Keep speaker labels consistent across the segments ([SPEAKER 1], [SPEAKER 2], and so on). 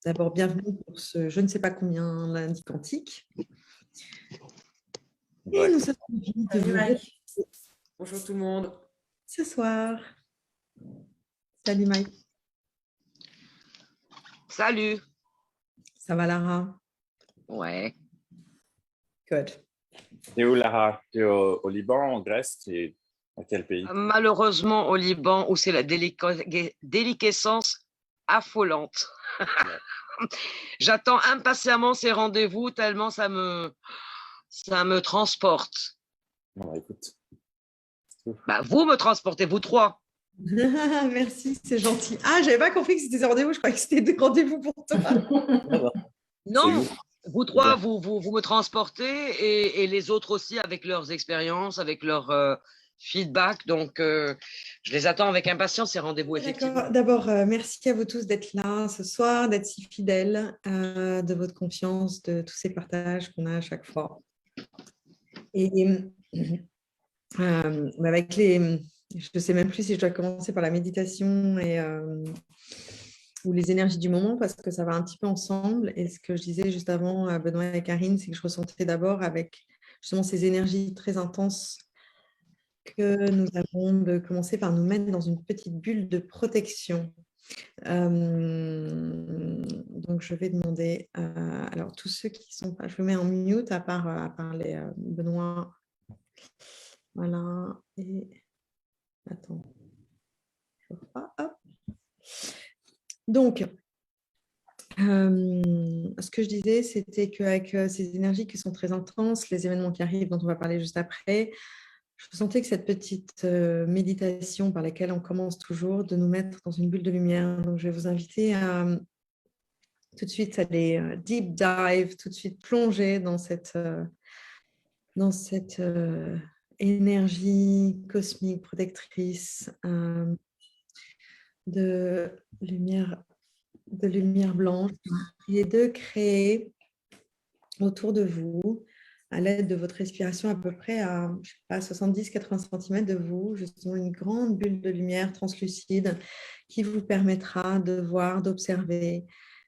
[SPEAKER 1] D'abord, bienvenue pour ce je ne sais pas combien lundi quantique. Et nous sommes ravis de
[SPEAKER 2] Salut
[SPEAKER 1] vous
[SPEAKER 2] Mike.
[SPEAKER 1] retrouver
[SPEAKER 2] Bonjour tout le monde.
[SPEAKER 1] ce soir. Salut Mike,
[SPEAKER 3] Salut.
[SPEAKER 1] ça va Lara?
[SPEAKER 3] Ouais.
[SPEAKER 1] Good.
[SPEAKER 4] T'es où, Lara? T'es au Liban, en Grèce? T'es à quel pays?
[SPEAKER 3] Malheureusement, au Liban, où c'est la déliquescence affolante. J'attends impatiemment ces rendez-vous tellement ça me transporte.
[SPEAKER 4] Bon, bah, écoute.
[SPEAKER 3] Bah, vous me transportez, vous trois.
[SPEAKER 1] Merci, c'est gentil. Ah, j'avais pas compris que c'était des rendez-vous, je croyais que c'était des rendez-vous pour toi.
[SPEAKER 3] Non,
[SPEAKER 4] C'est
[SPEAKER 3] vous trois, vous me transportez et les autres aussi avec leurs expériences, avec leur feedback. Donc, je les attends avec impatience, ces rendez-vous, effectivement.
[SPEAKER 1] D'accord. D'abord, merci à vous tous d'être là ce soir, d'être si fidèles, de votre confiance, de tous ces partages qu'on a à chaque fois. Et avec je ne sais même plus si je dois commencer par la méditation ou les énergies du moment, parce que ça va un petit peu ensemble. Et ce que je disais juste avant à Benoît et Karine, c'est que je ressentais d'abord avec justement ces énergies très intenses que nous avons de commencer par nous mettre dans une petite bulle de protection. Donc, je vais demander, alors tous ceux qui sont pas, je me mets en mute à part les Benoît. Voilà, et attends. Hop. Donc, ce que je disais, c'était qu'avec ces énergies qui sont très intenses, les événements qui arrivent, dont on va parler juste après, je sentais que cette petite méditation par laquelle on commence toujours, de nous mettre dans une bulle de lumière. Donc, je vais vous inviter à tout de suite aller deep dive, tout de suite plonger dans cette énergie cosmique protectrice de lumière blanche et de créer autour de vous, à l'aide de votre respiration à peu près à, je sais pas, 70-80 cm de vous, justement une grande bulle de lumière translucide qui vous permettra de voir, d'observer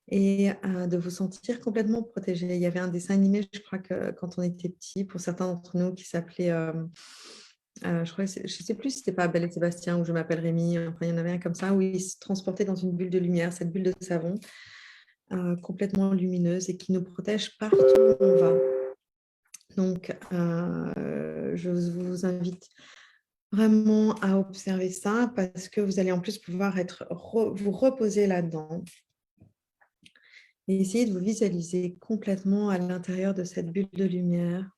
[SPEAKER 1] et de vous sentir complètement protégé. Il y avait un dessin animé, je crois que quand on était petit, pour certains d'entre nous, qui s'appelait, je ne sais plus si c'était pas Belle et Sébastien ou Je m'appelle Rémi, enfin il y en avait un comme ça, où il se transportait dans une bulle de lumière, cette bulle de savon, complètement lumineuse et qui nous protège partout où on va. Donc, je vous invite vraiment à observer ça parce que vous allez en plus pouvoir vous reposer là-dedans et essayer de vous visualiser complètement à l'intérieur de cette bulle de lumière.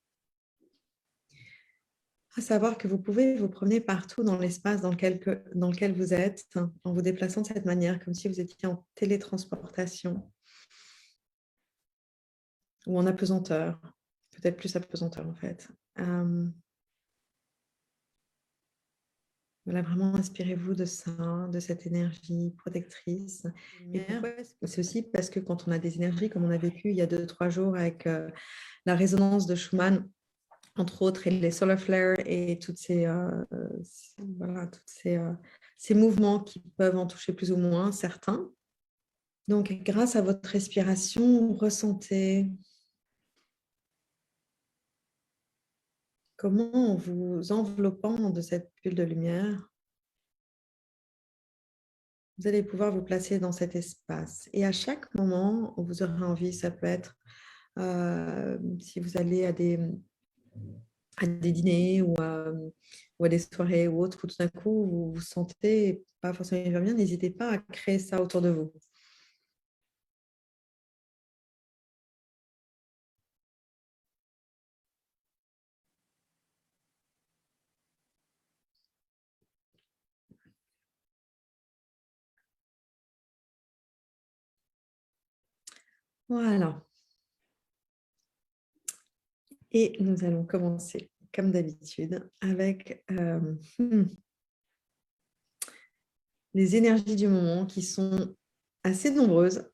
[SPEAKER 1] À savoir que vous pouvez vous promener partout dans l'espace dans lequel vous êtes en vous déplaçant de cette manière, comme si vous étiez en télétransportation ou en apesanteur, peut-être plus apesanteur en fait. Voilà, vraiment inspirez-vous de ça, de cette énergie protectrice. Et pourquoi? C'est aussi parce que quand on a des énergies, comme on a vécu il y a 2-3 jours avec la résonance de Schumann, entre autres, et les solar flares et toutes ces mouvements qui peuvent en toucher plus ou moins certains. Donc, grâce à votre respiration, ressentez comment, en vous enveloppant de cette bulle de lumière, vous allez pouvoir vous placer dans cet espace. Et à chaque moment où vous aurez envie, ça peut être si vous allez à des dîners ou à des soirées ou autres, où tout d'un coup, vous vous sentez pas forcément hyper bien, n'hésitez pas à créer ça autour de vous. Voilà. Et nous allons commencer, comme d'habitude, avec les énergies du moment qui sont assez nombreuses,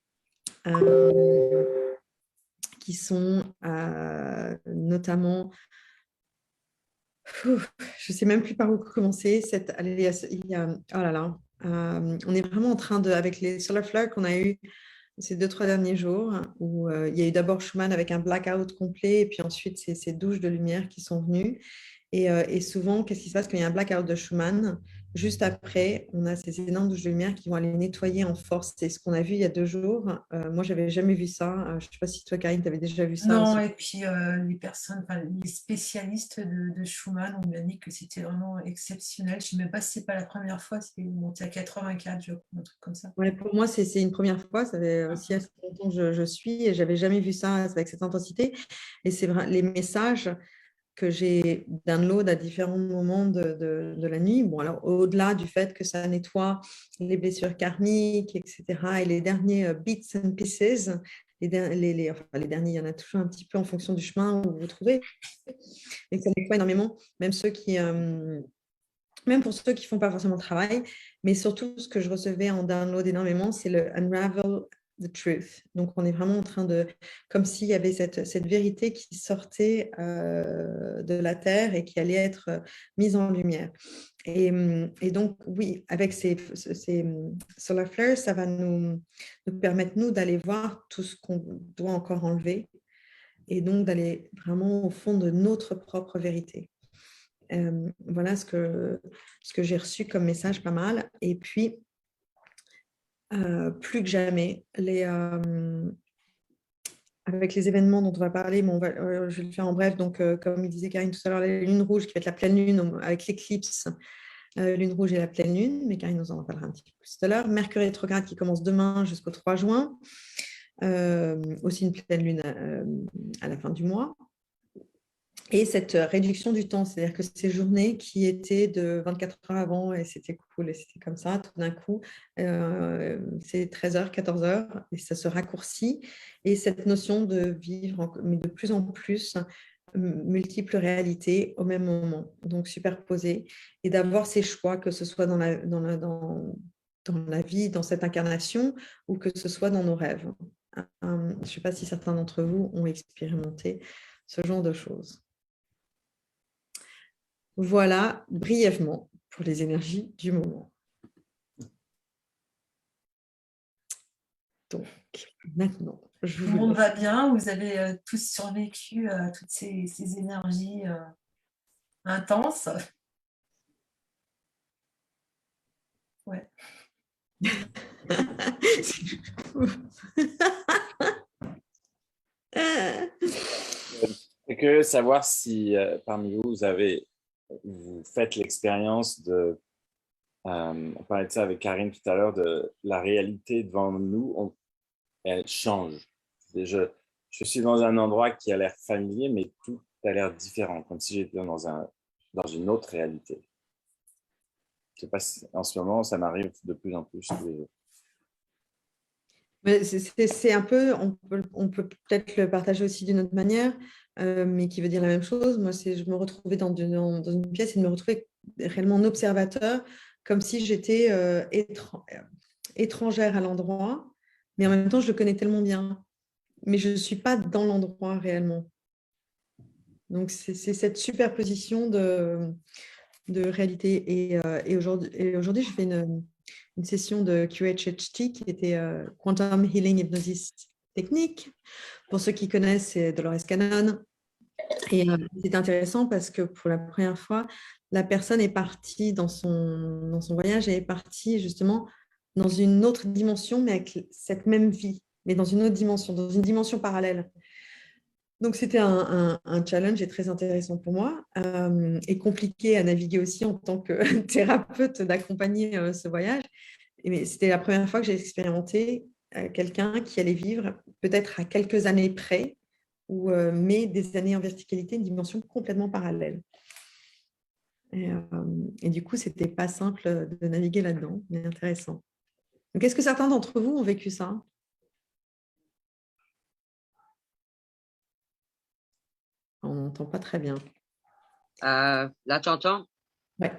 [SPEAKER 1] qui sont notamment, je ne sais même plus par où commencer. Oh là là, on est vraiment en train de, avec les solar flares qu'on a eu ces 2-3 derniers jours où il y a eu d'abord Schumann avec un blackout complet et puis ensuite ces douches de lumière qui sont venues. Et souvent, qu'est-ce qui se passe quand il y a un blackout de Schumann? Juste après, on a ces énormes douches de lumière qui vont aller nettoyer en force. C'est ce qu'on a vu il y a 2 jours. Moi, je n'avais jamais vu ça. Je ne sais pas si toi, Karine, tu avais déjà vu ça.
[SPEAKER 2] Non, et puis les spécialistes de Schumann ont bien dit que c'était vraiment exceptionnel. Je ne sais même pas si ce n'est pas la première fois, c'était monté à 84, je crois, un truc comme ça.
[SPEAKER 1] Ouais, pour moi, c'est une première fois. Ça fait aussi assez longtemps que je suis et je n'avais jamais vu ça avec cette intensité. Et c'est vrai, les messages que j'ai download à différents moments de la nuit. Bon, alors au-delà du fait que ça nettoie les blessures karmiques, etc., et les derniers bits and pieces, enfin, les derniers, il y en a toujours un petit peu en fonction du chemin où vous vous trouvez, mais ça nettoie énormément, même même pour ceux qui ne font pas forcément le travail, mais surtout ce que je recevais en download énormément, c'est le Unravel the Truth. Donc, on est vraiment en train de, comme s'il y avait cette vérité qui sortait de la Terre et qui allait être mise en lumière. Et donc, oui, avec ces solar flares, ça va nous permettre, nous, d'aller voir tout ce qu'on doit encore enlever et donc d'aller vraiment au fond de notre propre vérité. Voilà ce que j'ai reçu comme message pas mal. Et puis, plus que jamais, avec les événements dont on va parler, mais je vais le faire en bref. Donc, comme il disait Karine tout à l'heure, la lune rouge qui va être la pleine lune avec l'éclipse, lune rouge et la pleine lune, mais Karine nous en parlera un petit peu plus tout à l'heure. Mercure rétrograde qui commence demain jusqu'au 3 juin. Aussi une pleine lune à la fin du mois. Et cette réduction du temps, c'est-à-dire que ces journées qui étaient de 24 heures avant et c'était cool et c'était comme ça, tout d'un coup, c'est 13 heures, 14 heures et ça se raccourcit. Et cette notion de vivre, mais de plus en plus, multiples réalités au même moment, donc superposées, et d'avoir ces choix, que ce soit dans la vie, dans cette incarnation, ou que ce soit dans nos rêves. Je ne sais pas si certains d'entre vous ont expérimenté ce genre de choses. Voilà, brièvement, pour les énergies du moment. Donc, maintenant, je
[SPEAKER 2] Tout le
[SPEAKER 1] vous
[SPEAKER 2] monde
[SPEAKER 1] laisse.
[SPEAKER 2] va bien, vous avez tous survécu à toutes ces énergies intenses. Ouais.
[SPEAKER 4] C'est que savoir si parmi vous, vous faites l'expérience de, on parlait de ça avec Karine tout à l'heure, de la réalité devant nous, elle change. Je suis dans un endroit qui a l'air familier, mais tout a l'air différent, comme si j'étais dans une autre réalité. Je sais pas si en ce moment, ça m'arrive de plus en plus.
[SPEAKER 1] Mais c'est un peu, on peut peut-être le partager aussi d'une autre manière, mais qui veut dire la même chose. Moi, c'est je me retrouvais dans une pièce et de me retrouver réellement en observateur, comme si j'étais étrangère à l'endroit, mais en même temps, je le connais tellement bien. Mais je ne suis pas dans l'endroit réellement. Donc, c'est cette superposition de réalité. Et aujourd'hui, je fais une session de QHHT qui était Quantum Healing Hypnosis Technique. Pour ceux qui connaissent, c'est Dolores Cannon. Et c'est intéressant parce que pour la première fois, la personne est partie dans son voyage et est partie justement dans une autre dimension, mais avec cette même vie, mais dans une autre dimension, dans une dimension parallèle. Donc, c'était un challenge et très intéressant pour moi et compliqué à naviguer aussi en tant que thérapeute d'accompagner ce voyage. Mais c'était la première fois que j'ai expérimenté quelqu'un qui allait vivre peut-être à quelques années près, mais des années en verticalité, une dimension complètement parallèle. Et du coup, c'était pas simple de naviguer là-dedans, mais intéressant. Donc, est-ce que certains d'entre vous ont vécu ça? On n'entend pas très bien.
[SPEAKER 3] Là, tu entends?
[SPEAKER 1] Ouais.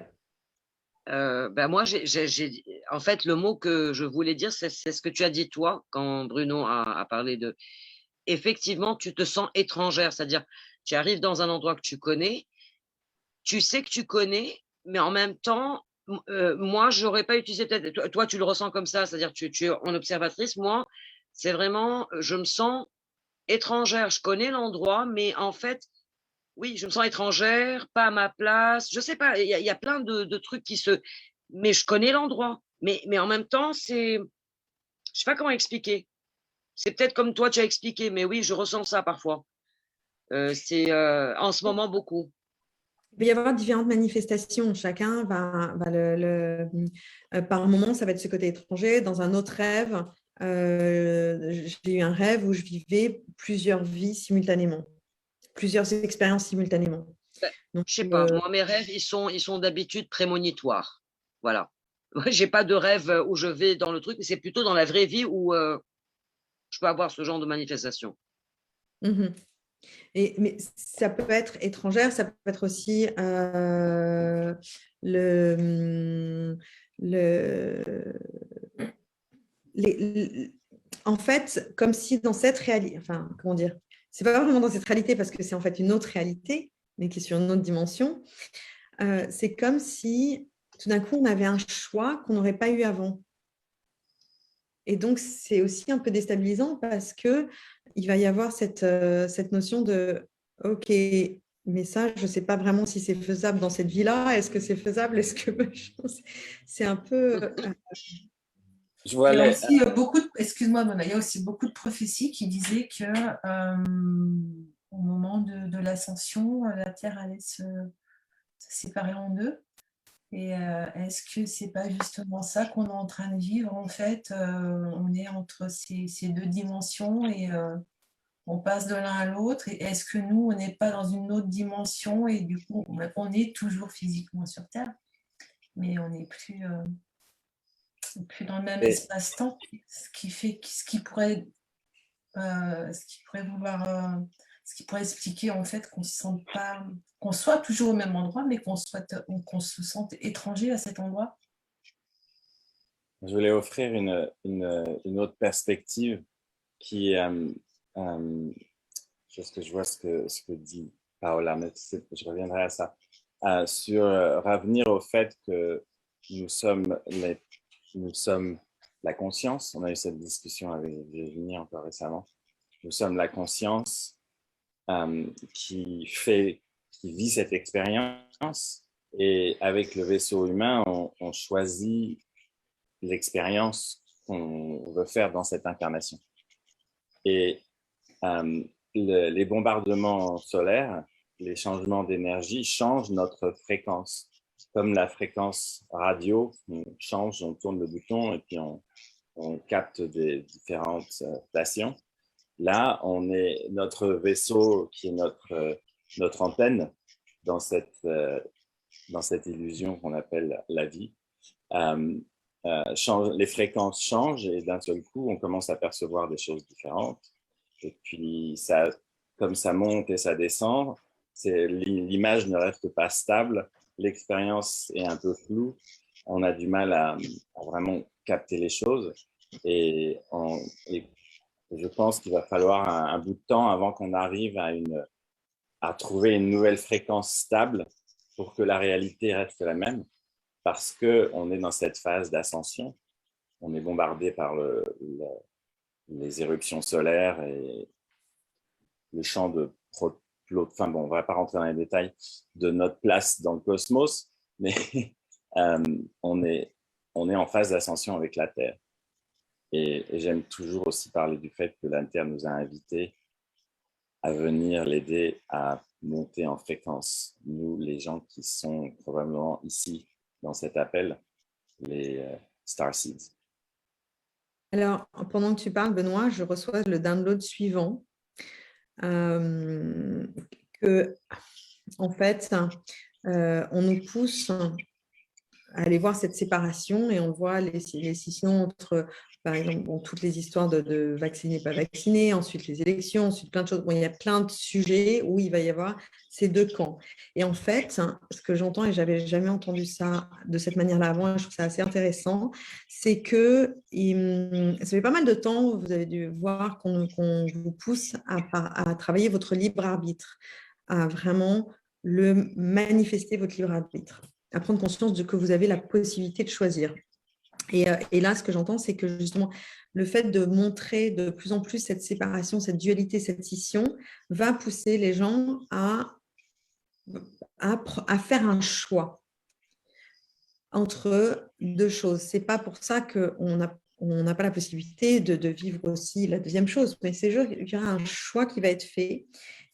[SPEAKER 3] Moi, en fait, le mot que je voulais dire, c'est ce que tu as dit toi quand Bruno a parlé de. Effectivement, tu te sens étrangère, c'est-à-dire tu arrives dans un endroit que tu connais, tu sais que tu connais, mais en même temps, moi, j'aurais pas utilisé peut-être. Toi, tu le ressens comme ça, c'est-à-dire tu es en observatrice. Moi, c'est vraiment, je me sens étrangère. Je connais l'endroit, mais en fait, oui, je me sens étrangère, pas à ma place. Je sais pas, il y a plein de trucs qui se… Mais je connais l'endroit. Mais en même temps, c'est… Je sais pas comment expliquer. C'est peut-être comme toi, tu as expliqué, mais oui, je ressens ça parfois. C'est en ce moment beaucoup.
[SPEAKER 1] Il peut y avoir différentes manifestations. Chacun va par moment, ça va être ce côté étranger. Dans un autre rêve, j'ai eu un rêve où je vivais plusieurs vies simultanément, plusieurs expériences simultanément.
[SPEAKER 3] Ben,
[SPEAKER 1] Donc,
[SPEAKER 3] je sais pas. Moi, mes rêves, ils sont d'habitude prémonitoires. Voilà. Moi, j'ai pas de rêve où je vais dans le truc, mais c'est plutôt dans la vraie vie où je peux avoir ce genre de manifestation.
[SPEAKER 1] mhm. Mais ça peut être étrangère, ça peut être aussi le, en fait, comme si dans cette réalité, enfin, comment dire, c'est pas vraiment dans cette réalité parce que c'est en fait une autre réalité, mais qui est sur une autre dimension. C'est comme si tout d'un coup on avait un choix qu'on n'aurait pas eu avant. Et donc c'est aussi un peu déstabilisant parce que il va y avoir cette notion de OK, mais ça, je ne sais pas vraiment si c'est faisable dans cette vie-là. Est-ce que c'est faisable? Est-ce que c'est un peu
[SPEAKER 4] Je vois
[SPEAKER 2] Il y a
[SPEAKER 4] les…
[SPEAKER 2] aussi excuse-moi Mona, il y a aussi beaucoup de prophéties qui disaient que au moment de l'ascension, la Terre allait se séparer en deux. Et est-ce que c'est pas justement ça qu'on est en train de vivre en fait? On est entre ces deux dimensions et on passe de l'un à l'autre. Et est-ce que nous, on n'est pas dans une autre dimension et du coup, on est toujours physiquement sur Terre, mais on n'est plus dans le même espace-temps, ce qui pourrait expliquer en fait qu'on se sente pas, qu'on soit toujours au même endroit, mais qu'on se sente étranger à cet endroit.
[SPEAKER 4] Je voulais offrir une autre perspective qui juste que je vois ce que dit Paola, mais je reviendrai à ça. Sur revenir au fait que nous sommes la conscience. On a eu cette discussion avec Virginie encore récemment. Nous sommes la conscience qui vit cette expérience. Et avec le vaisseau humain, on choisit l'expérience qu'on veut faire dans cette incarnation. Et les bombardements solaires, les changements d'énergie changent notre fréquence. Comme la fréquence radio, on change, on tourne le bouton et puis on capte des différentes stations. Là, on est notre vaisseau qui est notre antenne dans cette illusion qu'on appelle la vie. Les fréquences changent et d'un seul coup, on commence à percevoir des choses différentes. Et puis, comme ça monte et ça descend, l'image ne reste pas stable, l'expérience est un peu floue, on a du mal à vraiment capter les choses. Et je pense qu'il va falloir un bout de temps avant qu'on arrive à trouver une nouvelle fréquence stable pour que la réalité reste la même, parce qu'on est dans cette phase d'ascension. On est bombardé par les éruptions solaires et le champ de enfin bon, on ne va pas rentrer dans les détails de notre place dans le cosmos, mais on est en phase d'ascension avec la Terre. Et j'aime toujours aussi parler du fait que la Terre nous a invités à venir l'aider à monter en fréquence. Nous, les gens qui sont probablement ici dans cet appel, les Starseeds.
[SPEAKER 1] Alors, pendant que tu parles, Benoît, je reçois le download suivant. Que, en fait, on nous pousse à aller voir cette séparation et on voit les scissions entre, par exemple, toutes les histoires de vaccinés, pas vaccinés, ensuite les élections, ensuite plein de choses. Il y a plein de sujets où il va y avoir ces deux camps. Et en fait, ce que j'entends, et j'avais jamais entendu ça de cette manière-là avant, et je trouve ça assez intéressant, c'est que ça fait pas mal de temps, vous avez dû voir qu'on vous pousse à travailler votre libre arbitre, à vraiment manifester votre libre arbitre, à prendre conscience de que vous avez la possibilité de choisir. Et là, ce que j'entends, c'est que justement, le fait de montrer de plus en plus cette séparation, cette dualité, cette scission, va pousser les gens à faire un choix entre deux choses. Ce n'est pas pour ça qu'on n'a pas la possibilité de vivre aussi la deuxième chose, mais c'est juste qu'il y aura un choix qui va être fait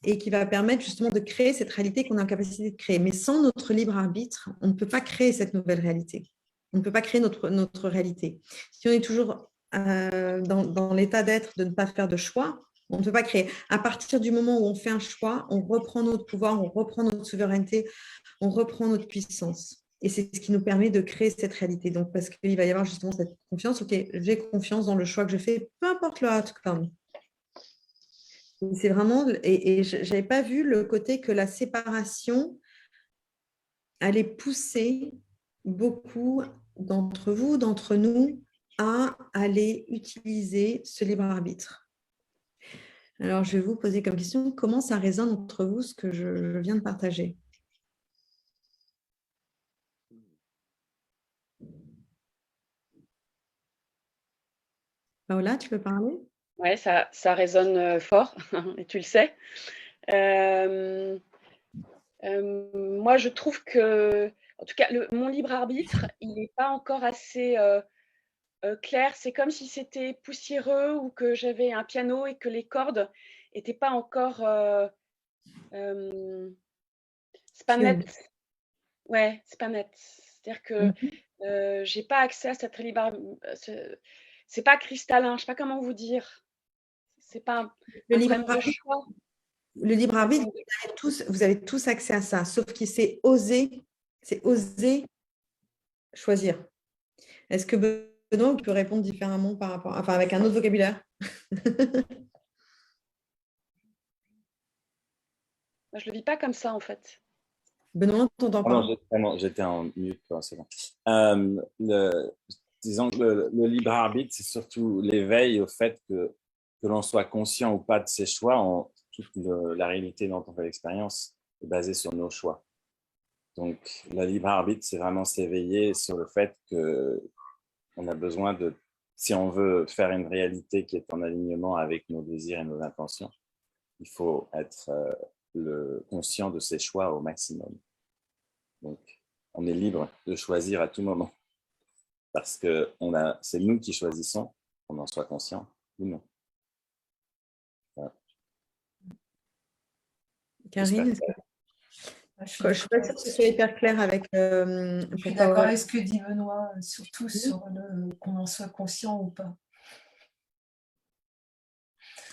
[SPEAKER 1] et qui va permettre justement de créer cette réalité qu'on a en capacité de créer. Mais sans notre libre arbitre, on ne peut pas créer cette nouvelle réalité. On ne peut pas créer notre réalité. Si on est toujours dans l'état d'être de ne pas faire de choix, on ne peut pas créer. À partir du moment où on fait un choix, on reprend notre pouvoir, on reprend notre souveraineté, on reprend notre puissance. Et c'est ce qui nous permet de créer cette réalité. Donc, parce qu'il va y avoir justement cette confiance. OK, j'ai confiance dans le choix que je fais, peu importe le outcome. C'est vraiment, et je n'avais pas vu le côté que la séparation allait pousser beaucoup d'entre vous, d'entre nous, à aller utiliser ce libre arbitre. Alors, je vais vous poser comme question, comment ça résonne entre vous, ce que je viens de partager? Paola, tu peux parler?
[SPEAKER 5] Ouais, ça résonne fort, et tu le sais. Moi, je trouve que, en tout cas, mon libre arbitre, il n'est pas encore assez clair. C'est comme si c'était poussiéreux ou que j'avais un piano et que les cordes n'étaient pas encore. C'est pas net. Ouais, c'est pas net. C'est-à-dire que j'ai pas accès à cette libre. C'est pas cristallin. Je sais pas comment vous dire. C'est pas
[SPEAKER 1] Le
[SPEAKER 5] un
[SPEAKER 1] libre
[SPEAKER 5] problème de
[SPEAKER 1] arbitre,
[SPEAKER 5] choix.
[SPEAKER 1] le libre arbitre, vous avez tous accès à ça, sauf que c'est oser choisir. Est-ce que Benoît peut répondre différemment par rapport, enfin avec un autre vocabulaire?
[SPEAKER 5] Je le vis pas comme ça en fait.
[SPEAKER 1] Benoît, on t'entend pas.
[SPEAKER 4] Non, j'étais en mute, c'est bon. Disons que le libre arbitre, c'est surtout l'éveil au fait que l'on soit conscient ou pas de ses choix, toute la réalité dont on fait l'expérience est basée sur nos choix. Donc, le libre arbitre, c'est vraiment s'éveiller sur le fait qu'on a besoin de, si on veut faire une réalité qui est en alignement avec nos désirs et nos intentions, il faut être conscient de ses choix au maximum. Donc, on est libre de choisir à tout moment parce que c'est nous qui choisissons, qu'on en soit conscient ou non. Voilà.
[SPEAKER 1] Karine, je ne suis pas sûre que ce soit hyper clair avec.
[SPEAKER 2] Je suis d'accord avec ce que dit Benoît, surtout sur qu'on en soit conscient ou pas.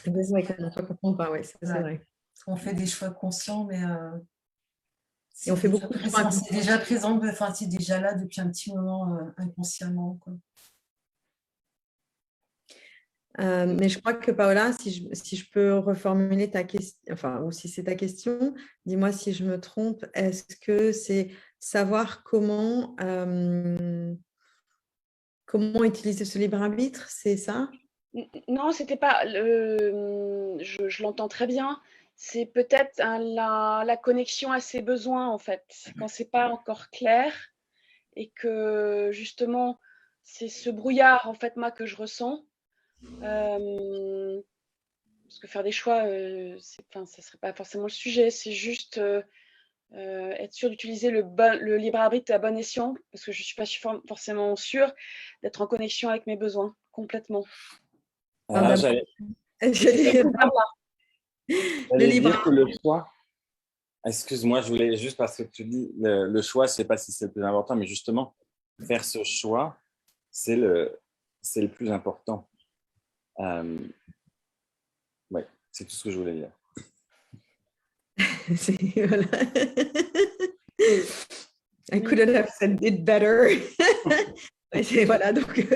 [SPEAKER 1] Désolée, qu'on en soit conscient ou pas, oui, c'est vrai.
[SPEAKER 2] On fait des choix conscients, mais
[SPEAKER 1] et on fait beaucoup de choix.
[SPEAKER 2] C'est déjà présent, enfin, c'est déjà là depuis un petit moment inconsciemment, quoi.
[SPEAKER 1] Mais je crois que Paola, si je peux reformuler ta question, enfin, ou si c'est ta question, dis-moi si je me trompe, est-ce que c'est savoir comment utiliser ce libre arbitre, c'est ça?
[SPEAKER 5] Non, c'était pas. Je l'entends très bien. C'est peut-être la connexion à ses besoins en fait, quand c'est pas encore clair et que justement c'est ce brouillard en fait moi que je ressens. Parce que faire des choix, ça serait pas forcément le sujet. C'est juste être sûr d'utiliser le libre arbitre à bon escient, parce que je suis pas forcément sûre d'être en connexion avec mes besoins complètement.
[SPEAKER 4] J'allais dire que le choix. Excuse-moi, je voulais juste parce que tu dis le choix, je ne sais pas si c'est le plus important, mais justement, faire ce choix, c'est le plus important. Oui, c'est tout ce que je voulais dire.
[SPEAKER 1] Voilà. I couldn't have said it better. Voilà, donc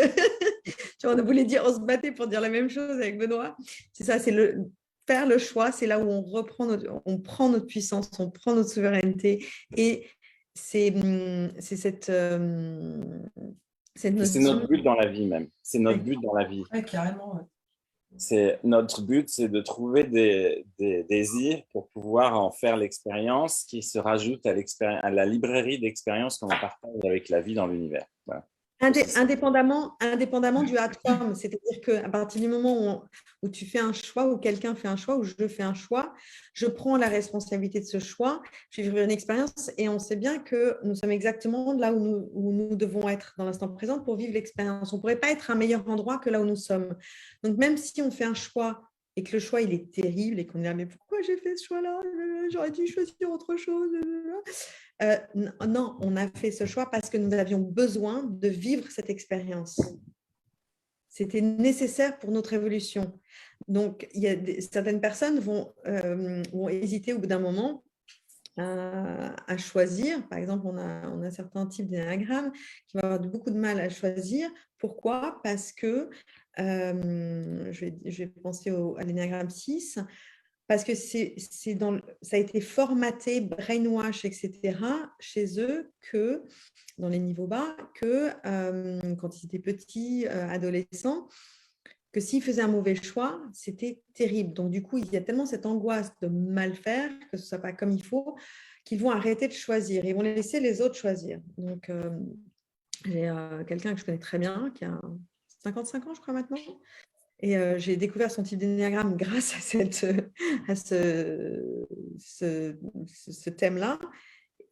[SPEAKER 1] on voulait dire, on se battait pour dire la même chose avec Benoît. C'est ça, c'est faire le choix, c'est là où on prend notre puissance, on prend notre souveraineté, et c'est cette
[SPEAKER 4] notre but dans la vie même. C'est notre but dans la vie.
[SPEAKER 2] Oui, carrément. Ouais.
[SPEAKER 4] Notre but, c'est de trouver des désirs pour pouvoir en faire l'expérience qui se rajoute à la librairie d'expériences qu'on partage avec la vie dans l'univers. Voilà.
[SPEAKER 1] Indépendamment du outcome, c'est-à-dire qu'à partir du moment où tu fais un choix, où quelqu'un fait un choix, où je fais un choix, je prends la responsabilité de ce choix, je vais vivre une expérience et on sait bien que nous sommes exactement là où nous devons être dans l'instant présent pour vivre l'expérience. On ne pourrait pas être un meilleur endroit que là où nous sommes. Donc, même si on fait un choix et que le choix, il est terrible et qu'on est là, mais pourquoi j'ai fait ce choix-là? J'aurais dû choisir autre chose. Non, on a fait ce choix parce que nous avions besoin de vivre cette expérience. C'était nécessaire pour notre évolution. Donc, certaines personnes vont hésiter au bout d'un moment à choisir. Par exemple, on a certains types d'énagrammes qui vont avoir beaucoup de mal à choisir. Pourquoi? Parce que, je vais penser à l'énagramme 6, parce que ça a été formaté, brainwash, etc., chez eux, que dans les niveaux bas, que quand ils étaient petits, adolescents, que s'ils faisaient un mauvais choix, c'était terrible. Donc, du coup, il y a tellement cette angoisse de mal faire, que ce ne soit pas comme il faut, qu'ils vont arrêter de choisir. Ils vont laisser les autres choisir. Donc, j'ai quelqu'un que je connais très bien, qui a 55 ans, je crois, maintenant. Et j'ai découvert son type d'énéagramme grâce à ce thème-là.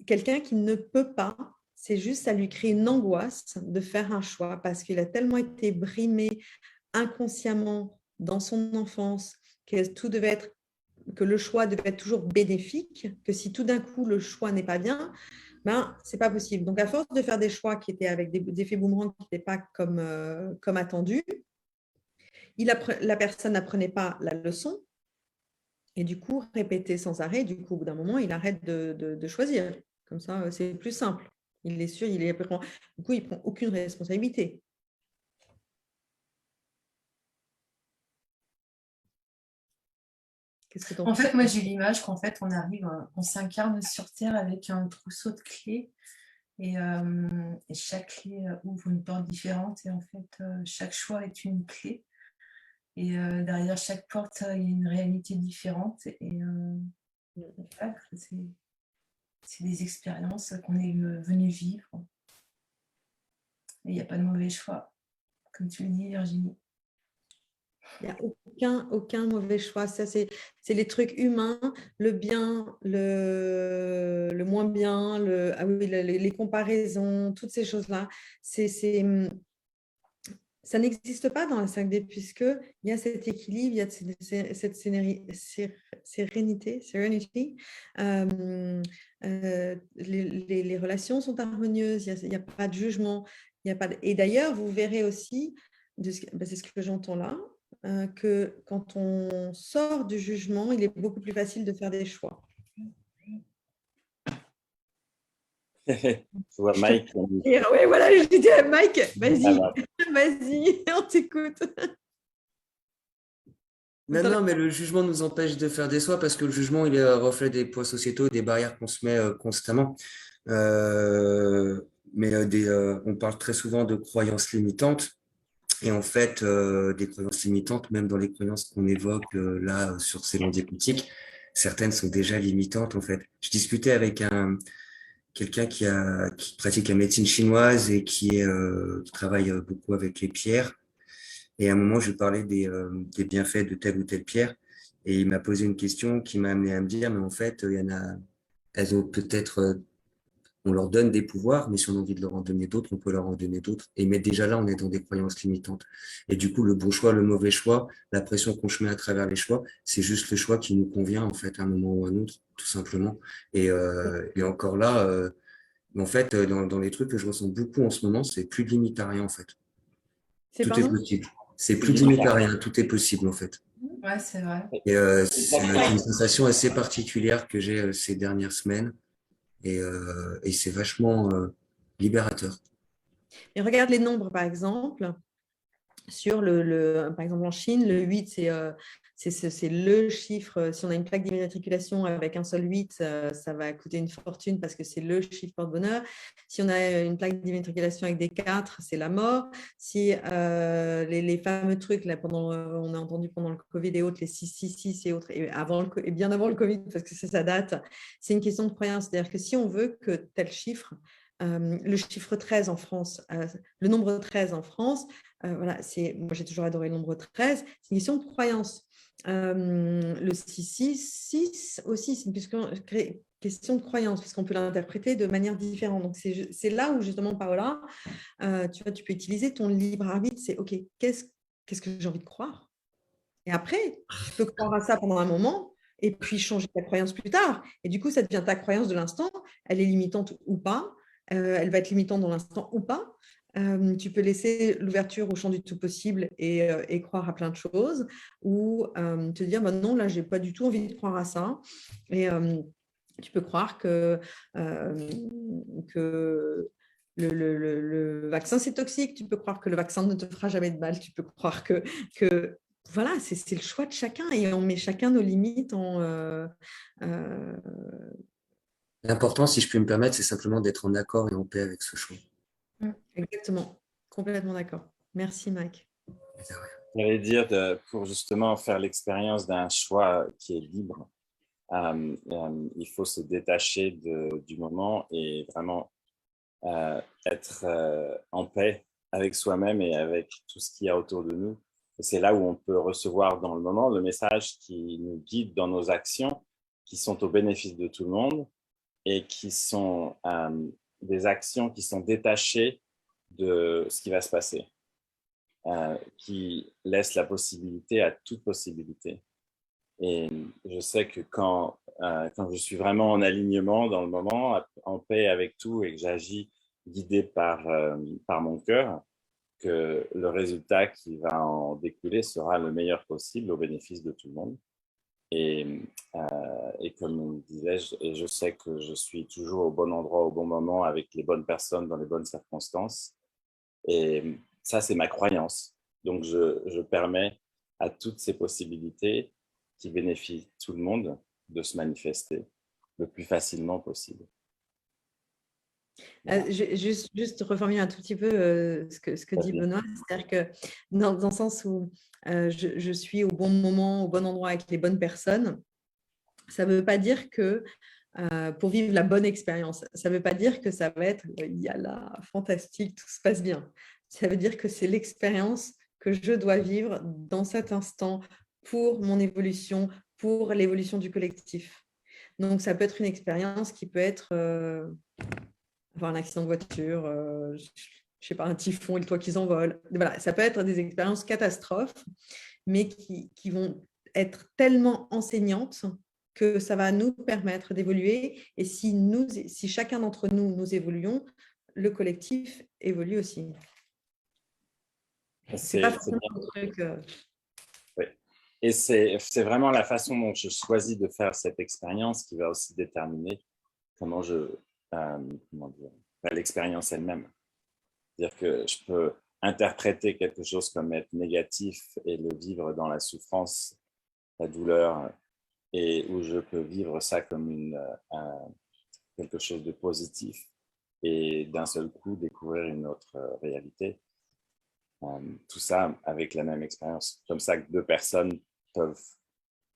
[SPEAKER 1] Quelqu'un qui ne peut pas, c'est juste, ça lui crée une angoisse de faire un choix parce qu'il a tellement été brimé inconsciemment dans son enfance que le choix devait être toujours bénéfique, que si tout d'un coup le choix n'est pas bien, ben, c'est pas possible. Donc, à force de faire des choix qui étaient avec des effets boomerang qui n'étaient pas comme attendu, la personne n'apprenait pas la leçon et du coup, répétait sans arrêt. Du coup, au bout d'un moment, il arrête de choisir. Comme ça, c'est plus simple. Il est sûr, du coup, il ne prend aucune responsabilité. Qu'est-ce que
[SPEAKER 2] En fait, moi, j'ai l'image qu'en fait, on s'incarne sur Terre avec un trousseau de clés et chaque clé ouvre une porte différente et en fait, chaque choix est une clé. Et derrière chaque porte, il y a une réalité différente. Et voilà, c'est des expériences qu'on est venu vivre. Et il n'y a pas de mauvais choix, comme tu le dis, Virginie.
[SPEAKER 1] Il n'y a aucun mauvais choix. Ça, c'est les trucs humains, le bien, le moins bien, les comparaisons, toutes ces choses-là. Ça n'existe pas dans la 5D puisqu'il y a cet équilibre, il y a cette sérénité. Les relations sont harmonieuses, il n'y a pas de jugement. Et d'ailleurs, vous verrez aussi, c'est ce que j'entends là, que quand on sort du jugement, il est beaucoup plus facile de faire des choix.
[SPEAKER 4] Je vois Mike.
[SPEAKER 1] Oui, voilà, je dis à Mike, vas-y, on t'écoute.
[SPEAKER 6] Non, mais le jugement nous empêche de faire des choix parce que le jugement, il est un reflet des poids sociétaux, des barrières qu'on se met constamment. On parle très souvent de croyances limitantes. Et en fait, des croyances limitantes, même dans les croyances qu'on évoque là sur ces longues écoutiques, certaines sont déjà limitantes en fait. Je discutais avec quelqu'un qui pratique la médecine chinoise et qui travaille beaucoup avec les pierres. Et à un moment, je lui parlais des bienfaits de telle ou telle pierre. Et il m'a posé une question qui m'a amené à me dire, mais en fait, il y en a, elles ont peut-être, on leur donne des pouvoirs, mais si on a envie de leur en donner d'autres, on peut leur en donner d'autres. Et mais déjà là, on est dans des croyances limitantes. Et du coup, le bon choix, le mauvais choix, la pression qu'on se met à travers les choix, c'est juste le choix qui nous convient, en fait, à un moment ou à un autre, tout simplement. Et encore là, en fait, dans les trucs que je ressens beaucoup en ce moment, c'est plus de limite à rien, en fait. Tout est possible. C'est plus de limite à rien, tout est possible, en fait.
[SPEAKER 2] Ouais, c'est vrai.
[SPEAKER 6] Et c'est une sensation assez particulière que j'ai ces dernières semaines. Et c'est vachement libérateur.
[SPEAKER 1] Et regarde les nombres, par exemple. Par exemple, en Chine, le 8, c'est le chiffre. Si on a une plaque d'immatriculation avec un seul 8, ça va coûter une fortune parce que c'est le chiffre porte-bonheur. Si on a une plaque d'immatriculation avec des 4, c'est la mort. Si les fameux trucs, là, on a entendu pendant le Covid et autres, les 666 et autres, et bien avant le Covid, parce que ça date, c'est une question de croyance. C'est-à-dire que si on veut que tel chiffre le chiffre 13 en France, le nombre 13 en France, voilà, moi j'ai toujours adoré le nombre 13, c'est une question de croyance. Le 6 aussi, c'est une question de croyance, parce qu'on peut l'interpréter de manière différente. Donc, c'est là où, justement, Paola, tu vois, tu peux utiliser ton libre arbitre. C'est, OK, qu'est-ce que j'ai envie de croire? Et après, tu peux croire à ça pendant un moment et puis changer ta croyance plus tard. Et du coup, ça devient ta croyance de l'instant. Elle est limitante ou pas. Elle va être limitante dans l'instant ou pas. Tu peux laisser l'ouverture au champ du tout possible et croire à plein de choses, ou te dire bah non, là, j'ai pas du tout envie de croire à ça. Et tu peux croire que le vaccin, c'est toxique. Tu peux croire que le vaccin ne te fera jamais de mal. Tu peux croire que voilà, c'est le choix de chacun et on met chacun nos limites
[SPEAKER 6] L'important, si je puis me permettre, c'est simplement d'être en accord et en paix avec ce choix.
[SPEAKER 1] Exactement, complètement d'accord. Merci, Mike.
[SPEAKER 4] J'allais dire, pour justement faire l'expérience d'un choix qui est libre, il faut se détacher du moment et vraiment être en paix avec soi-même et avec tout ce qu'il y a autour de nous. Et c'est là où on peut recevoir dans le moment le message qui nous guide dans nos actions, qui sont au bénéfice de tout le monde et qui sont des actions qui sont détachées de ce qui va se passer, qui laissent la possibilité à toute possibilité. Et je sais que quand je suis vraiment en alignement dans le moment, en paix avec tout et que j'agis guidé par mon cœur, que le résultat qui va en découler sera le meilleur possible au bénéfice de tout le monde. Et comme disais-je, je sais que je suis toujours au bon endroit, au bon moment, avec les bonnes personnes, dans les bonnes circonstances. Et ça, c'est ma croyance. Donc, je permets à toutes ces possibilités qui bénéficient tout le monde de se manifester le plus facilement possible.
[SPEAKER 1] Juste reformuler un tout petit peu ce que dit Benoît, c'est-à-dire que dans le sens où je suis au bon moment, au bon endroit avec les bonnes personnes, ça ne veut pas dire que pour vivre la bonne expérience, ça ne veut pas dire que ça va être yalla, fantastique, tout se passe bien. Ça veut dire que c'est l'expérience que je dois vivre dans cet instant pour mon évolution, pour l'évolution du collectif. Donc, ça peut être une expérience qui peut être avoir un accident de voiture, je sais pas, un typhon et le toit qui s'envole. Voilà, ça peut être des expériences catastrophes, mais qui vont être tellement enseignantes que ça va nous permettre d'évoluer. Et si chacun d'entre nous évoluons, le collectif évolue aussi. C'est pas forcément un truc.
[SPEAKER 4] Oui. Et c'est vraiment la façon dont je choisis de faire cette expérience qui va aussi déterminer comment l'expérience elle-même. C'est-à-dire que je peux interpréter quelque chose comme être négatif et le vivre dans la souffrance, la douleur, et où je peux vivre ça comme quelque chose de positif et d'un seul coup découvrir une autre réalité. Tout ça avec la même expérience. Comme ça que deux personnes peuvent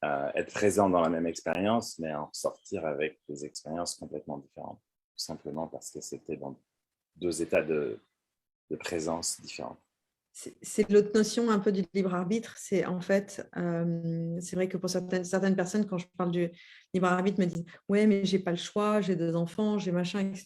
[SPEAKER 4] être présentes dans la même expérience, mais en sortir avec des expériences complètement différentes, tout simplement parce que c'était dans deux états de présence différents.
[SPEAKER 1] C'est l'autre notion un peu du libre arbitre. C'est en fait, c'est vrai que pour certaines personnes, quand je parle du libre arbitre, me disent ouais, mais j'ai pas le choix, j'ai 2 enfants, j'ai machin, etc.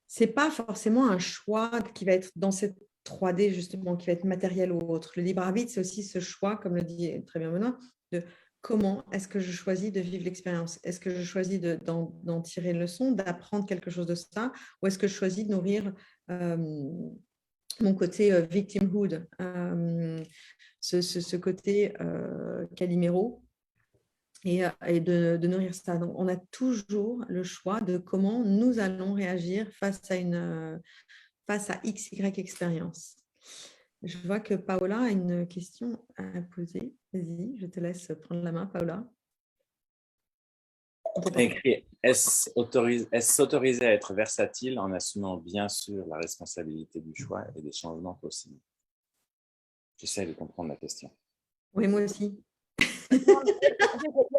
[SPEAKER 1] C'est pas forcément un choix qui va être dans cette 3D justement, qui va être matériel ou autre. Le libre arbitre, c'est aussi ce choix, comme le dit très bien Benoît, de comment est-ce que je choisis de vivre l'expérience? Est-ce que je choisis d'en tirer une leçon, d'apprendre quelque chose de ça, ou est-ce que je choisis de nourrir mon côté victimhood, ce côté Calimero, et de nourrir ça. Donc, on a toujours le choix de comment nous allons réagir face à XY expérience. Je vois que Paola a une question à poser. Vas-y, je te laisse prendre la main, Paola.
[SPEAKER 4] Est-ce s'autoriser à être versatile en assumant bien sûr la responsabilité du choix et des changements possibles? J'essaie de comprendre la question.
[SPEAKER 1] Oui, moi aussi.
[SPEAKER 5] Il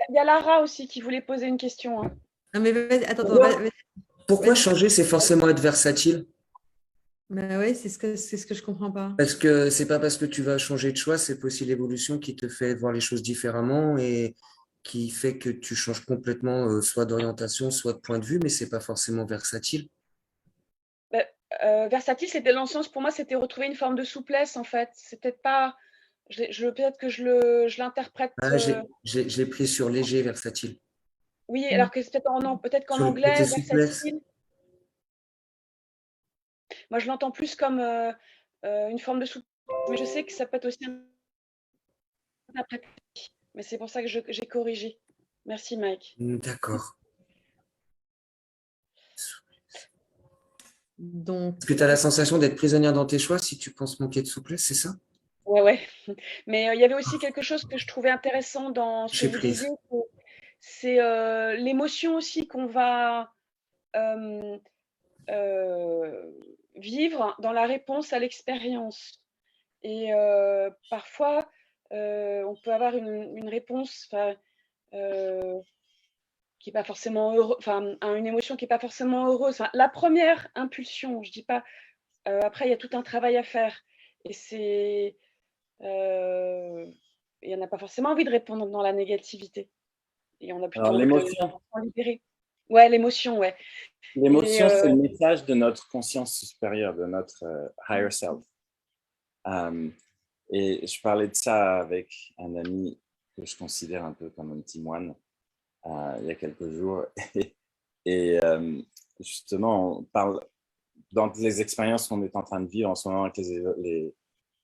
[SPEAKER 5] y a Lara aussi qui voulait poser une question. Hein.
[SPEAKER 1] Non, mais vas-y, attends, vas-y.
[SPEAKER 6] Pourquoi
[SPEAKER 1] Ouais,
[SPEAKER 6] changer, c'est forcément être versatile?
[SPEAKER 1] bah ouais, c'est ce que je comprends pas.
[SPEAKER 6] Parce que c'est pas parce que tu vas changer de choix, c'est aussi l'évolution qui te fait voir les choses différemment et qui fait que tu changes complètement soit d'orientation, soit de point de vue, mais c'est pas forcément versatile.
[SPEAKER 5] Bah, versatile, c'était dans le sens, pour moi, c'était retrouver une forme de souplesse, en fait. C'est peut-être pas, peut-être que je l'interprète.
[SPEAKER 6] Ah, je l'ai pris sur léger, versatile.
[SPEAKER 5] Oui,
[SPEAKER 1] Mm.
[SPEAKER 5] alors que c'est peut-être qu'en
[SPEAKER 6] Sur le côté
[SPEAKER 5] anglais,
[SPEAKER 6] souplesse.
[SPEAKER 5] versatile, moi, je l'entends plus comme une forme de souplesse. Mais je sais que ça peut être aussi interprété. Mais c'est pour ça que j'ai corrigé. Merci, Mike.
[SPEAKER 6] D'accord. Est-ce que
[SPEAKER 1] Donc,
[SPEAKER 6] tu as la sensation d'être prisonnière dans tes choix si tu penses manquer de souplesse, c'est ça?
[SPEAKER 5] Ouais, ouais. Mais il y avait aussi quelque chose que je trouvais intéressant dans ce que
[SPEAKER 6] J'ai
[SPEAKER 5] vous disiez,
[SPEAKER 6] prise.
[SPEAKER 5] c'est l'émotion aussi qu'on va vivre dans la réponse à l'expérience. Et parfois, on peut avoir une réponse qui n'est pas forcément heureuse, enfin, une émotion qui n'est pas forcément heureuse. Enfin, la première impulsion, je ne dis pas. Après, il y a tout un travail à faire. Et c'est. Et on n'a pas forcément envie de répondre dans la négativité. Et on a plutôt
[SPEAKER 4] Alors,
[SPEAKER 5] envie de
[SPEAKER 4] l'émotion.
[SPEAKER 5] s'en libérer. Ouais, l'émotion, ouais. Et
[SPEAKER 4] L'émotion, c'est le message de notre conscience supérieure, de notre higher self. Et je parlais de ça avec un ami que je considère un peu comme un petit moine il y a quelques jours. Et justement, on parle dans les expériences qu'on est en train de vivre en ce moment avec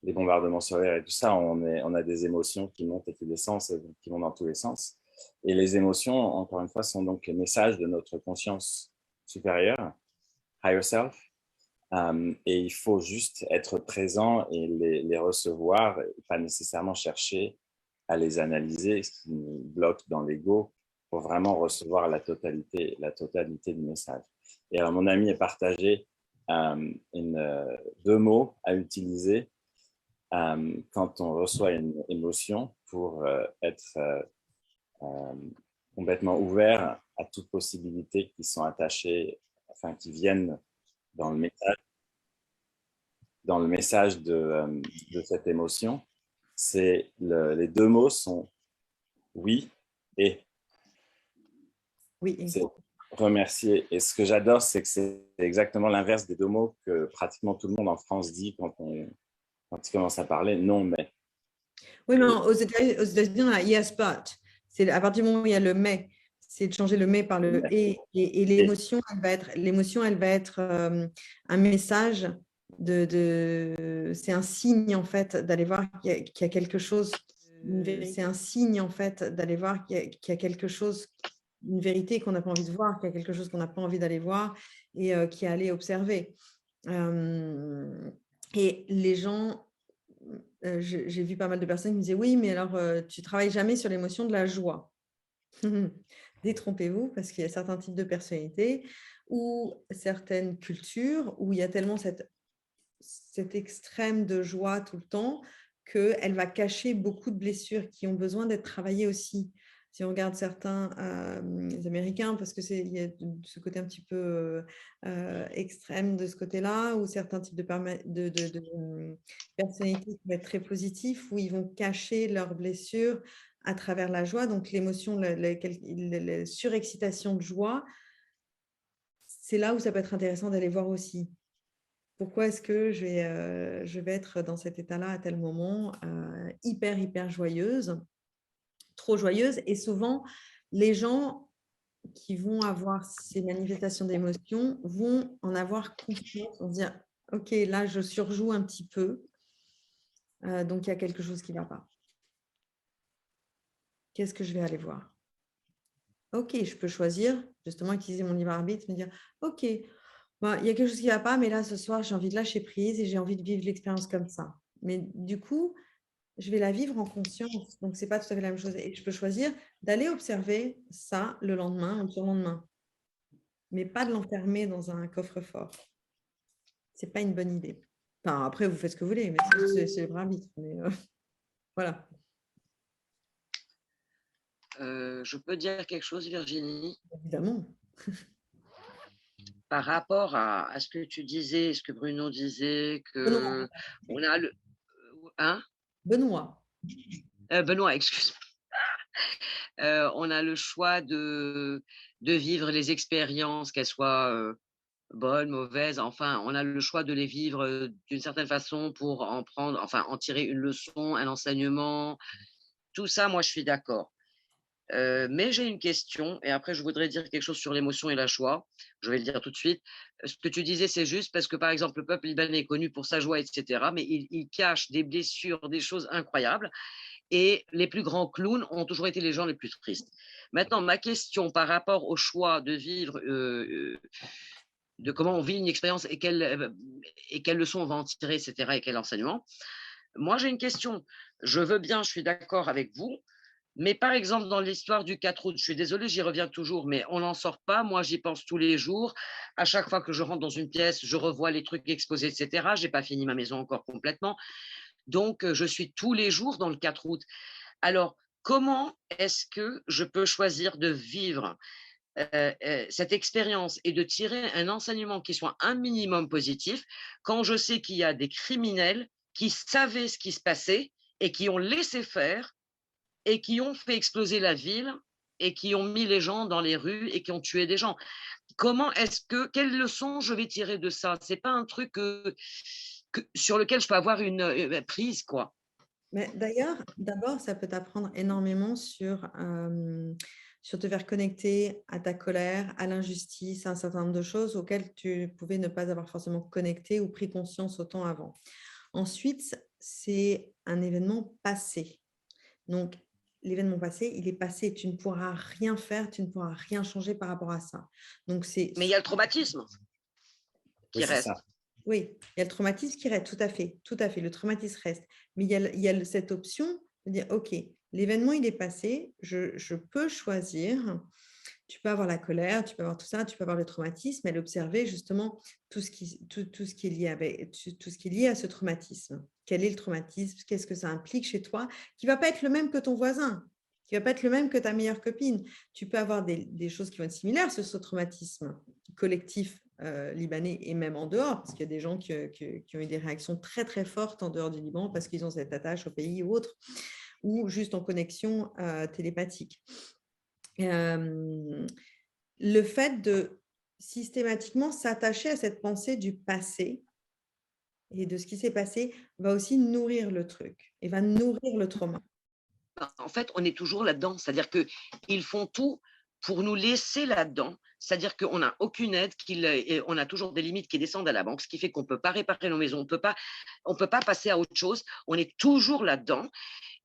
[SPEAKER 4] les bombardements solaires et tout ça, on a des émotions qui montent et qui descendent, qui vont dans tous les sens. Et les émotions, encore une fois, sont donc les messages de notre conscience supérieure, higher self. Et il faut juste être présent et les recevoir, et pas nécessairement chercher à les analyser, ce qui nous bloque dans l'ego, pour vraiment recevoir la totalité du message. Et alors, mon ami a partagé deux mots à utiliser quand on reçoit une émotion pour être complètement ouvert à toutes possibilités qui sont attachées, enfin qui viennent dans le message, de cette émotion. Les deux mots sont oui et.
[SPEAKER 1] oui.
[SPEAKER 4] C'est remercier. Et ce que j'adore, c'est que c'est exactement l'inverse des deux mots que pratiquement tout le monde en France dit quand il commence à parler non, mais.
[SPEAKER 1] Oui, mais aux États-Unis, on a yes, but. C'est à partir du moment où il y a le mais, c'est de changer le mais par le et l'émotion, elle va être un message c'est un signe en fait d'aller voir qu'il y a quelque chose. C'est un signe en fait d'aller voir qu'il y a quelque chose, une vérité qu'on n'a pas envie de voir, qu'il y a quelque chose qu'on n'a pas envie d'aller voir et qui est allé observer. Et les gens, j'ai vu pas mal de personnes qui me disaient oui, mais alors tu travailles jamais sur l'émotion de la joie. Détrompez-vous, parce qu'il y a certains types de personnalités ou certaines cultures où il y a tellement cet extrême de joie tout le temps qu'elle va cacher beaucoup de blessures qui ont besoin d'être travaillées aussi. Si on regarde certains Américains, parce que il y a ce côté un petit peu extrême de ce côté-là, ou certains types de personnalités qui vont être très positifs, où ils vont cacher leurs blessures à travers la joie. Donc l'émotion, la surexcitation de joie, c'est là où ça peut être intéressant d'aller voir aussi. Pourquoi est-ce que je vais être dans cet état-là à tel moment, hyper joyeuse, trop joyeuse. Et souvent, les gens qui vont avoir ces manifestations d'émotions vont en avoir conscience, vont se dire, OK, là, je surjoue un petit peu, donc il y a quelque chose qui ne va pas. Qu'est-ce que je vais aller voir? OK, je peux choisir, justement, utiliser mon libre arbitre, me dire, OK, bon, il y a quelque chose qui ne va pas, mais là, ce soir, j'ai envie de lâcher prise et j'ai envie de vivre l'expérience comme ça. Mais du coup, je vais la vivre en conscience. Donc, ce n'est pas tout à fait la même chose. Et je peux choisir d'aller observer ça le lendemain ou le surlendemain, mais pas de l'enfermer dans un coffre-fort. Ce n'est pas une bonne idée. Enfin, après, vous faites ce que vous voulez, mais c'est le arbitre. Mais voilà.
[SPEAKER 3] Je peux dire quelque chose, Virginie?
[SPEAKER 1] Évidemment.
[SPEAKER 3] par rapport à ce que tu disais, ce que Bruno disait,
[SPEAKER 1] Benoît.
[SPEAKER 3] que on a le… Hein
[SPEAKER 1] Benoît.
[SPEAKER 3] Benoît, excuse. On a le choix de vivre les expériences, qu'elles soient bonnes, mauvaises. Enfin, on a le choix de les vivre d'une certaine façon pour en prendre, enfin, en tirer une leçon, un enseignement. Tout ça, moi, je suis d'accord. Mais j'ai une question, et après, je voudrais dire quelque chose sur l'émotion et la joie. Je vais le dire tout de suite. Ce que tu disais, c'est juste parce que, par exemple, le peuple libanais est connu pour sa joie, etc., mais il cache des blessures, des choses incroyables. Et les plus grands clowns ont toujours été les gens les plus tristes. Maintenant, ma question par rapport au choix de vivre, de comment on vit une expérience et quelles leçons on va en tirer, etc., et quel enseignement. Moi, j'ai une question. Je veux bien, je suis d'accord avec vous, mais par exemple, dans l'histoire du 4 août, je suis désolée, j'y reviens toujours, mais on n'en sort pas. Moi, j'y pense tous les jours. À chaque fois que je rentre dans une pièce, je revois les trucs exposés, etc. Je n'ai pas fini ma maison encore complètement. Donc, je suis tous les jours dans le 4 août. Alors, comment est-ce que je peux choisir de vivre cette expérience et de tirer un enseignement qui soit un minimum positif quand je sais qu'il y a des criminels qui savaient ce qui se passait et qui ont laissé faire et qui ont fait exploser la ville et qui ont mis les gens dans les rues et qui ont tué des gens. Quelle leçon je vais tirer de ça? C'est pas un truc sur lequel je peux avoir une prise, quoi.
[SPEAKER 1] Mais d'ailleurs, d'abord, ça peut t'apprendre énormément sur te faire connecter à ta colère, à l'injustice, à un certain nombre de choses auxquelles tu pouvais ne pas avoir forcément connecté ou pris conscience autant avant. Ensuite, c'est un événement passé. Donc, l'événement passé, il est passé. Tu ne pourras rien faire, tu ne pourras rien changer par rapport à ça. Donc,
[SPEAKER 3] Mais il y a le traumatisme qui
[SPEAKER 4] Oui, c'est
[SPEAKER 3] reste.
[SPEAKER 4] ça.
[SPEAKER 1] Oui, il y a le traumatisme qui reste, tout à fait, le traumatisme reste. Mais il y a cette option de dire, OK, l'événement, il est passé, je peux choisir. Tu peux avoir la colère, tu peux avoir tout ça, tu peux avoir le traumatisme, et l'observer justement tout ce qui est lié tout ce qui est lié à ce traumatisme. Quel est le traumatisme? Qu'est-ce que ça implique chez toi? Qui ne va pas être le même que ton voisin, qui ne va pas être le même que ta meilleure copine. Tu peux avoir des choses qui vont être similaires sur ce traumatisme collectif libanais et même en dehors, parce qu'il y a des gens qui ont eu des réactions très très fortes en dehors du Liban parce qu'ils ont cette attache au pays ou autre, ou juste en connexion télépathique. Le fait de systématiquement s'attacher à cette pensée du passé et de ce qui s'est passé va aussi nourrir le truc et va nourrir le trauma.
[SPEAKER 3] En fait, on est toujours là-dedans. C'est-à-dire qu'ils font tout pour nous laisser là-dedans. C'est-à-dire qu'on n'a aucune aide, on a toujours des limites qui descendent à la banque, ce qui fait qu'on ne peut pas réparer nos maisons, on peut pas passer à autre chose. On est toujours là-dedans.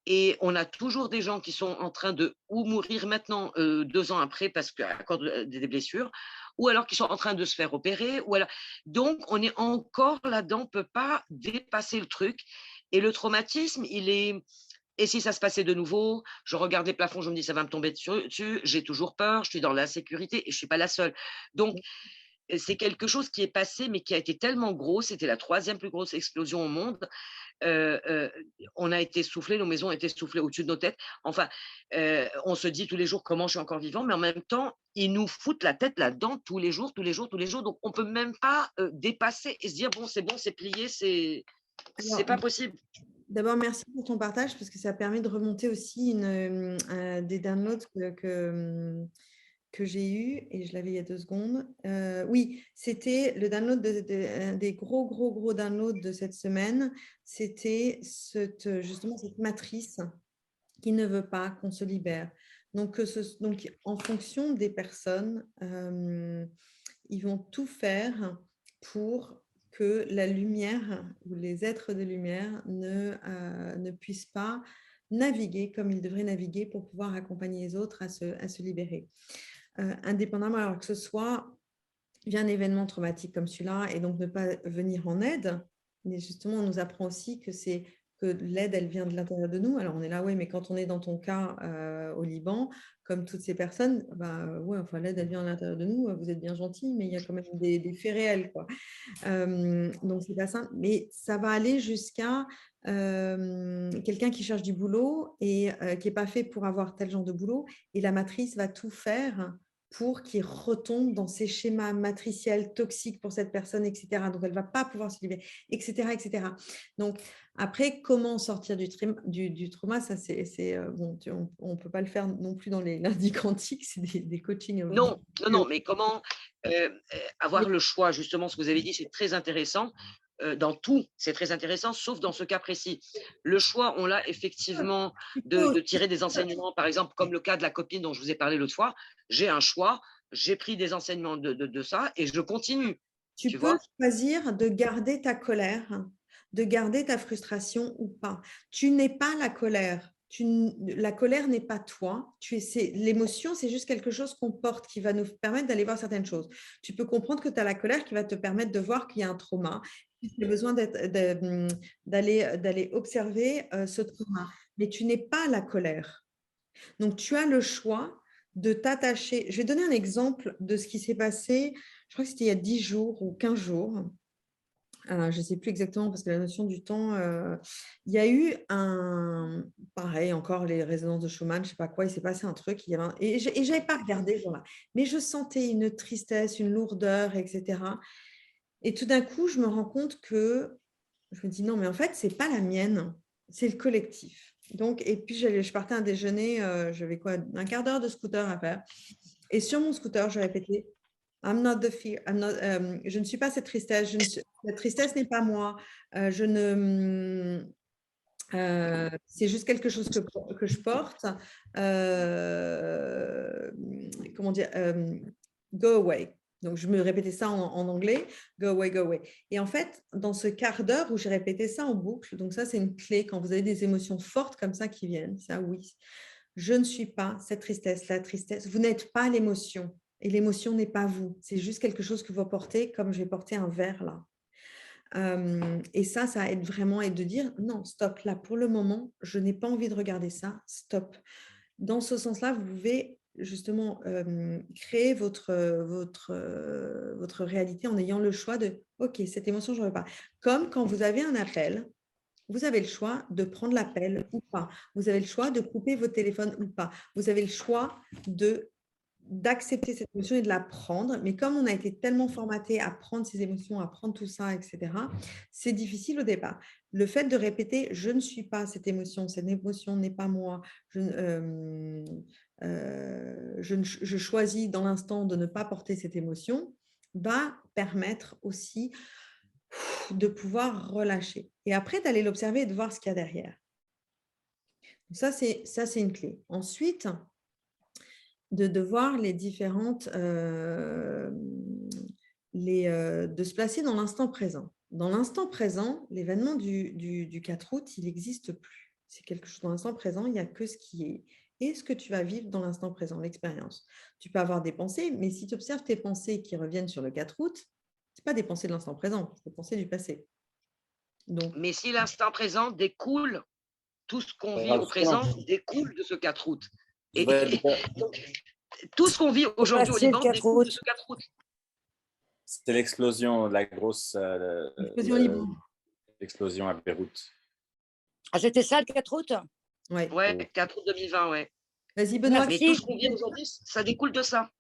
[SPEAKER 3] Et on a toujours des gens qui sont en train de ou mourir maintenant 2 ans après parce qu'à cause des blessures, ou alors qui sont en train de se faire opérer. Donc, on est encore là-dedans, on ne peut pas dépasser le truc. Et le traumatisme, il est… Et si ça se passait de nouveau, je regarde les plafonds, je me dis ça va me tomber dessus, j'ai toujours peur, je suis dans l'insécurité et je ne suis pas la seule. Donc, c'est quelque chose qui est passé, mais qui a été tellement gros. C'était la 3e plus grosse explosion au monde. On a été soufflé, nos maisons ont été soufflées au-dessus de nos têtes. Enfin, on se dit tous les jours comment je suis encore vivant, mais en même temps, ils nous foutent la tête là-dedans tous les jours. Donc, on ne peut même pas dépasser et se dire bon, c'est plié, c'est pas possible.
[SPEAKER 1] D'abord, merci pour ton partage parce que ça permet de remonter aussi des downloads que j'ai eu et je l'avais il y a 2 secondes. Oui, c'était le download des gros downloads de cette semaine. C'était justement cette matrice qui ne veut pas qu'on se libère. Donc, en fonction des personnes, ils vont tout faire pour que la lumière ou les êtres de lumière ne puissent pas naviguer comme ils devraient naviguer pour pouvoir accompagner les autres à se libérer. Indépendamment, alors que ce soit via un événement traumatique comme celui-là et donc ne pas venir en aide, mais justement, on nous apprend aussi que l'aide, elle vient de l'intérieur de nous. Alors, on est là, oui, mais quand on est dans ton cas au Liban, comme toutes ces personnes, ouais, enfin, l'aide, elle vient de l'intérieur de nous. Vous êtes bien gentils, mais il y a quand même des faits réels, quoi. Donc, c'est pas simple. Mais ça va aller jusqu'à quelqu'un qui cherche du boulot et qui n'est pas fait pour avoir tel genre de boulot. Et la matrice va tout faire pour qu'il retombe dans ces schémas matriciels toxiques pour cette personne, etc. Donc, elle ne va pas pouvoir se libérer, etc., etc. Donc, après, comment sortir du trauma, ça, bon, on ne peut pas le faire non plus dans les lundis quantiques, c'est des coachings.
[SPEAKER 3] Non, mais comment avoir le choix, justement, ce que vous avez dit, c'est très intéressant. Dans tout, c'est très intéressant, sauf dans ce cas précis. Le choix, on l'a effectivement de tirer des enseignements, par exemple, comme le cas de la copine dont je vous ai parlé l'autre fois. J'ai un choix, j'ai pris des enseignements de ça et je continue.
[SPEAKER 1] Tu peux choisir de garder ta colère, de garder ta frustration ou pas. Tu n'es pas la colère. La colère n'est pas toi. L'émotion, c'est juste quelque chose qu'on porte qui va nous permettre d'aller voir certaines choses. Tu peux comprendre que tu as la colère qui va te permettre de voir qu'il y a un trauma. Tu as besoin d'aller observer ce trauma. Mais tu n'es pas la colère. Donc, tu as le choix de t'attacher. Je vais donner un exemple de ce qui s'est passé, je crois que c'était il y a 10 jours ou 15 jours. Je ne sais plus exactement parce que la notion du temps, il y a eu pareil, encore les résonances de Schumann, je ne sais pas quoi, il s'est passé un truc, et je n'avais pas regardé ce jour-là, mais je sentais une tristesse, une lourdeur, etc. Et tout d'un coup, je me rends compte que je me dis non, mais en fait, ce n'est pas la mienne, c'est le collectif. Donc, et puis, je partais à un déjeuner, j'avais quoi, un quart d'heure de scooter à faire. Et sur mon scooter, je répétais I'm not the fear. Je ne suis pas cette tristesse. Cette tristesse n'est pas moi. C'est juste quelque chose que je porte. Comment dire Go away. Donc, je me répétais ça en anglais. Go away, go away. Et en fait, dans ce quart d'heure où j'ai répété ça en boucle, donc ça, c'est une clé quand vous avez des émotions fortes comme ça qui viennent. Ça, oui. Je ne suis pas cette tristesse. La tristesse, vous n'êtes pas l'émotion. Et l'émotion n'est pas vous. C'est juste quelque chose que vous portez, comme je vais porter un verre là. Et ça aide vraiment et de dire non, stop, là, pour le moment, je n'ai pas envie de regarder ça, stop. Dans ce sens-là, vous pouvez justement créer votre réalité en ayant le choix de ok, cette émotion, je ne veux pas. Comme quand vous avez un appel, vous avez le choix de prendre l'appel ou pas. Vous avez le choix de couper votre téléphone ou pas. Vous avez le choix d'accepter cette émotion et de la prendre. Mais comme on a été tellement formaté à prendre ces émotions, à prendre tout ça, etc., c'est difficile au départ. Le fait de répéter « je ne suis pas cette émotion n'est pas moi, je choisis dans l'instant de ne pas porter cette émotion », va permettre aussi de pouvoir relâcher. Et après, d'aller l'observer et de voir ce qu'il y a derrière. Ça, c'est une clé. Ensuite, de voir les différentes, de se placer dans l'instant présent. Dans l'instant présent, l'événement du 4 août, il n'existe plus. C'est quelque chose dans l'instant présent, il n'y a que ce qui est. Et ce que tu vas vivre dans l'instant présent, l'expérience. Tu peux avoir des pensées, mais si tu observes tes pensées qui reviennent sur le 4 août, ce n'est pas des pensées de l'instant présent, c'est des pensées du passé. Donc,
[SPEAKER 3] mais si l'instant présent découle, tout ce qu'on vit au présent découle de ce 4 août. Et donc, tout ce qu'on vit aujourd'hui au Liban découle de ce 4 août.
[SPEAKER 4] C'était l'explosion, la grosse explosion à Beyrouth.
[SPEAKER 7] Ah, c'était ça le 4 août?
[SPEAKER 1] Ouais.
[SPEAKER 3] Ouais, 4 août 2020, ouais.
[SPEAKER 1] Vas-y, Benoît.
[SPEAKER 3] Mais tout ce qu'on vit aujourd'hui, ça découle de ça.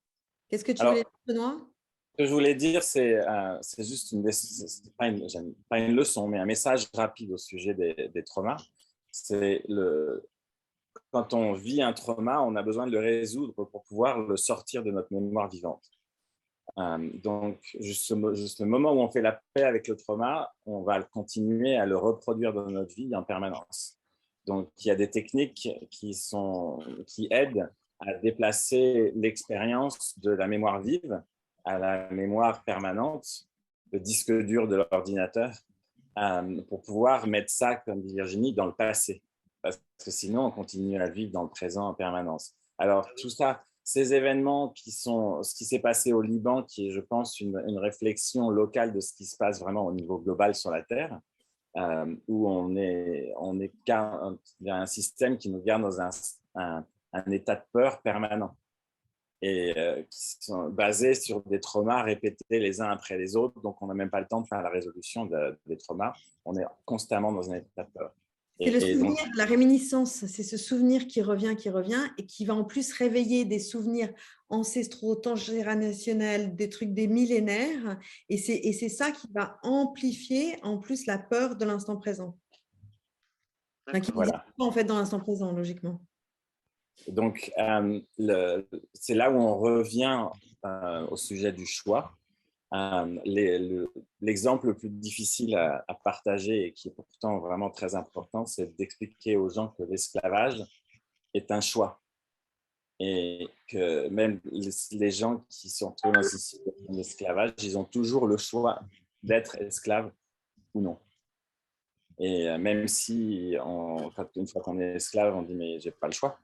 [SPEAKER 1] Qu'est-ce que tu voulais dire, Benoît?
[SPEAKER 4] Ce que je voulais dire, c'est juste pas une leçon, mais un message rapide au sujet des traumas. Quand on vit un trauma, on a besoin de le résoudre pour pouvoir le sortir de notre mémoire vivante. Donc, juste le moment où on fait la paix avec le trauma, on va continuer à le reproduire dans notre vie en permanence. Donc, il y a des techniques qui aident à déplacer l'expérience de la mémoire vive à la mémoire permanente, le disque dur de l'ordinateur, pour pouvoir mettre ça, comme dit Virginie, dans le passé. Parce que sinon, on continue à vivre dans le présent en permanence. Alors, tout ça, ces événements ce qui s'est passé au Liban, qui est, je pense, une réflexion locale de ce qui se passe vraiment au niveau global sur la Terre, où il y a un système qui nous garde dans un état de peur permanent et qui sont basés sur des traumas répétés les uns après les autres. Donc, on n'a même pas le temps de faire la résolution des traumas. On est constamment dans un état de peur.
[SPEAKER 1] C'est le
[SPEAKER 4] Et donc,
[SPEAKER 1] souvenir, la réminiscence, c'est ce souvenir qui revient et qui va en plus réveiller des souvenirs ancestraux, transgénérationnels, des trucs des millénaires. Et c'est ça qui va amplifier en plus la peur de l'instant présent. Enfin, qui n'existe
[SPEAKER 4] voilà.
[SPEAKER 1] pas en fait dans l'instant présent, logiquement.
[SPEAKER 4] Donc, c'est là où on revient au sujet du choix. L'exemple le plus difficile à partager et qui est pourtant vraiment très important, c'est d'expliquer aux gens que l'esclavage est un choix. Et que même les gens qui sont retrouvés dans une situation d'esclavage, ils ont toujours le choix d'être esclaves ou non. Et même si, une fois qu'on est esclave, on dit « mais j'ai pas le choix ».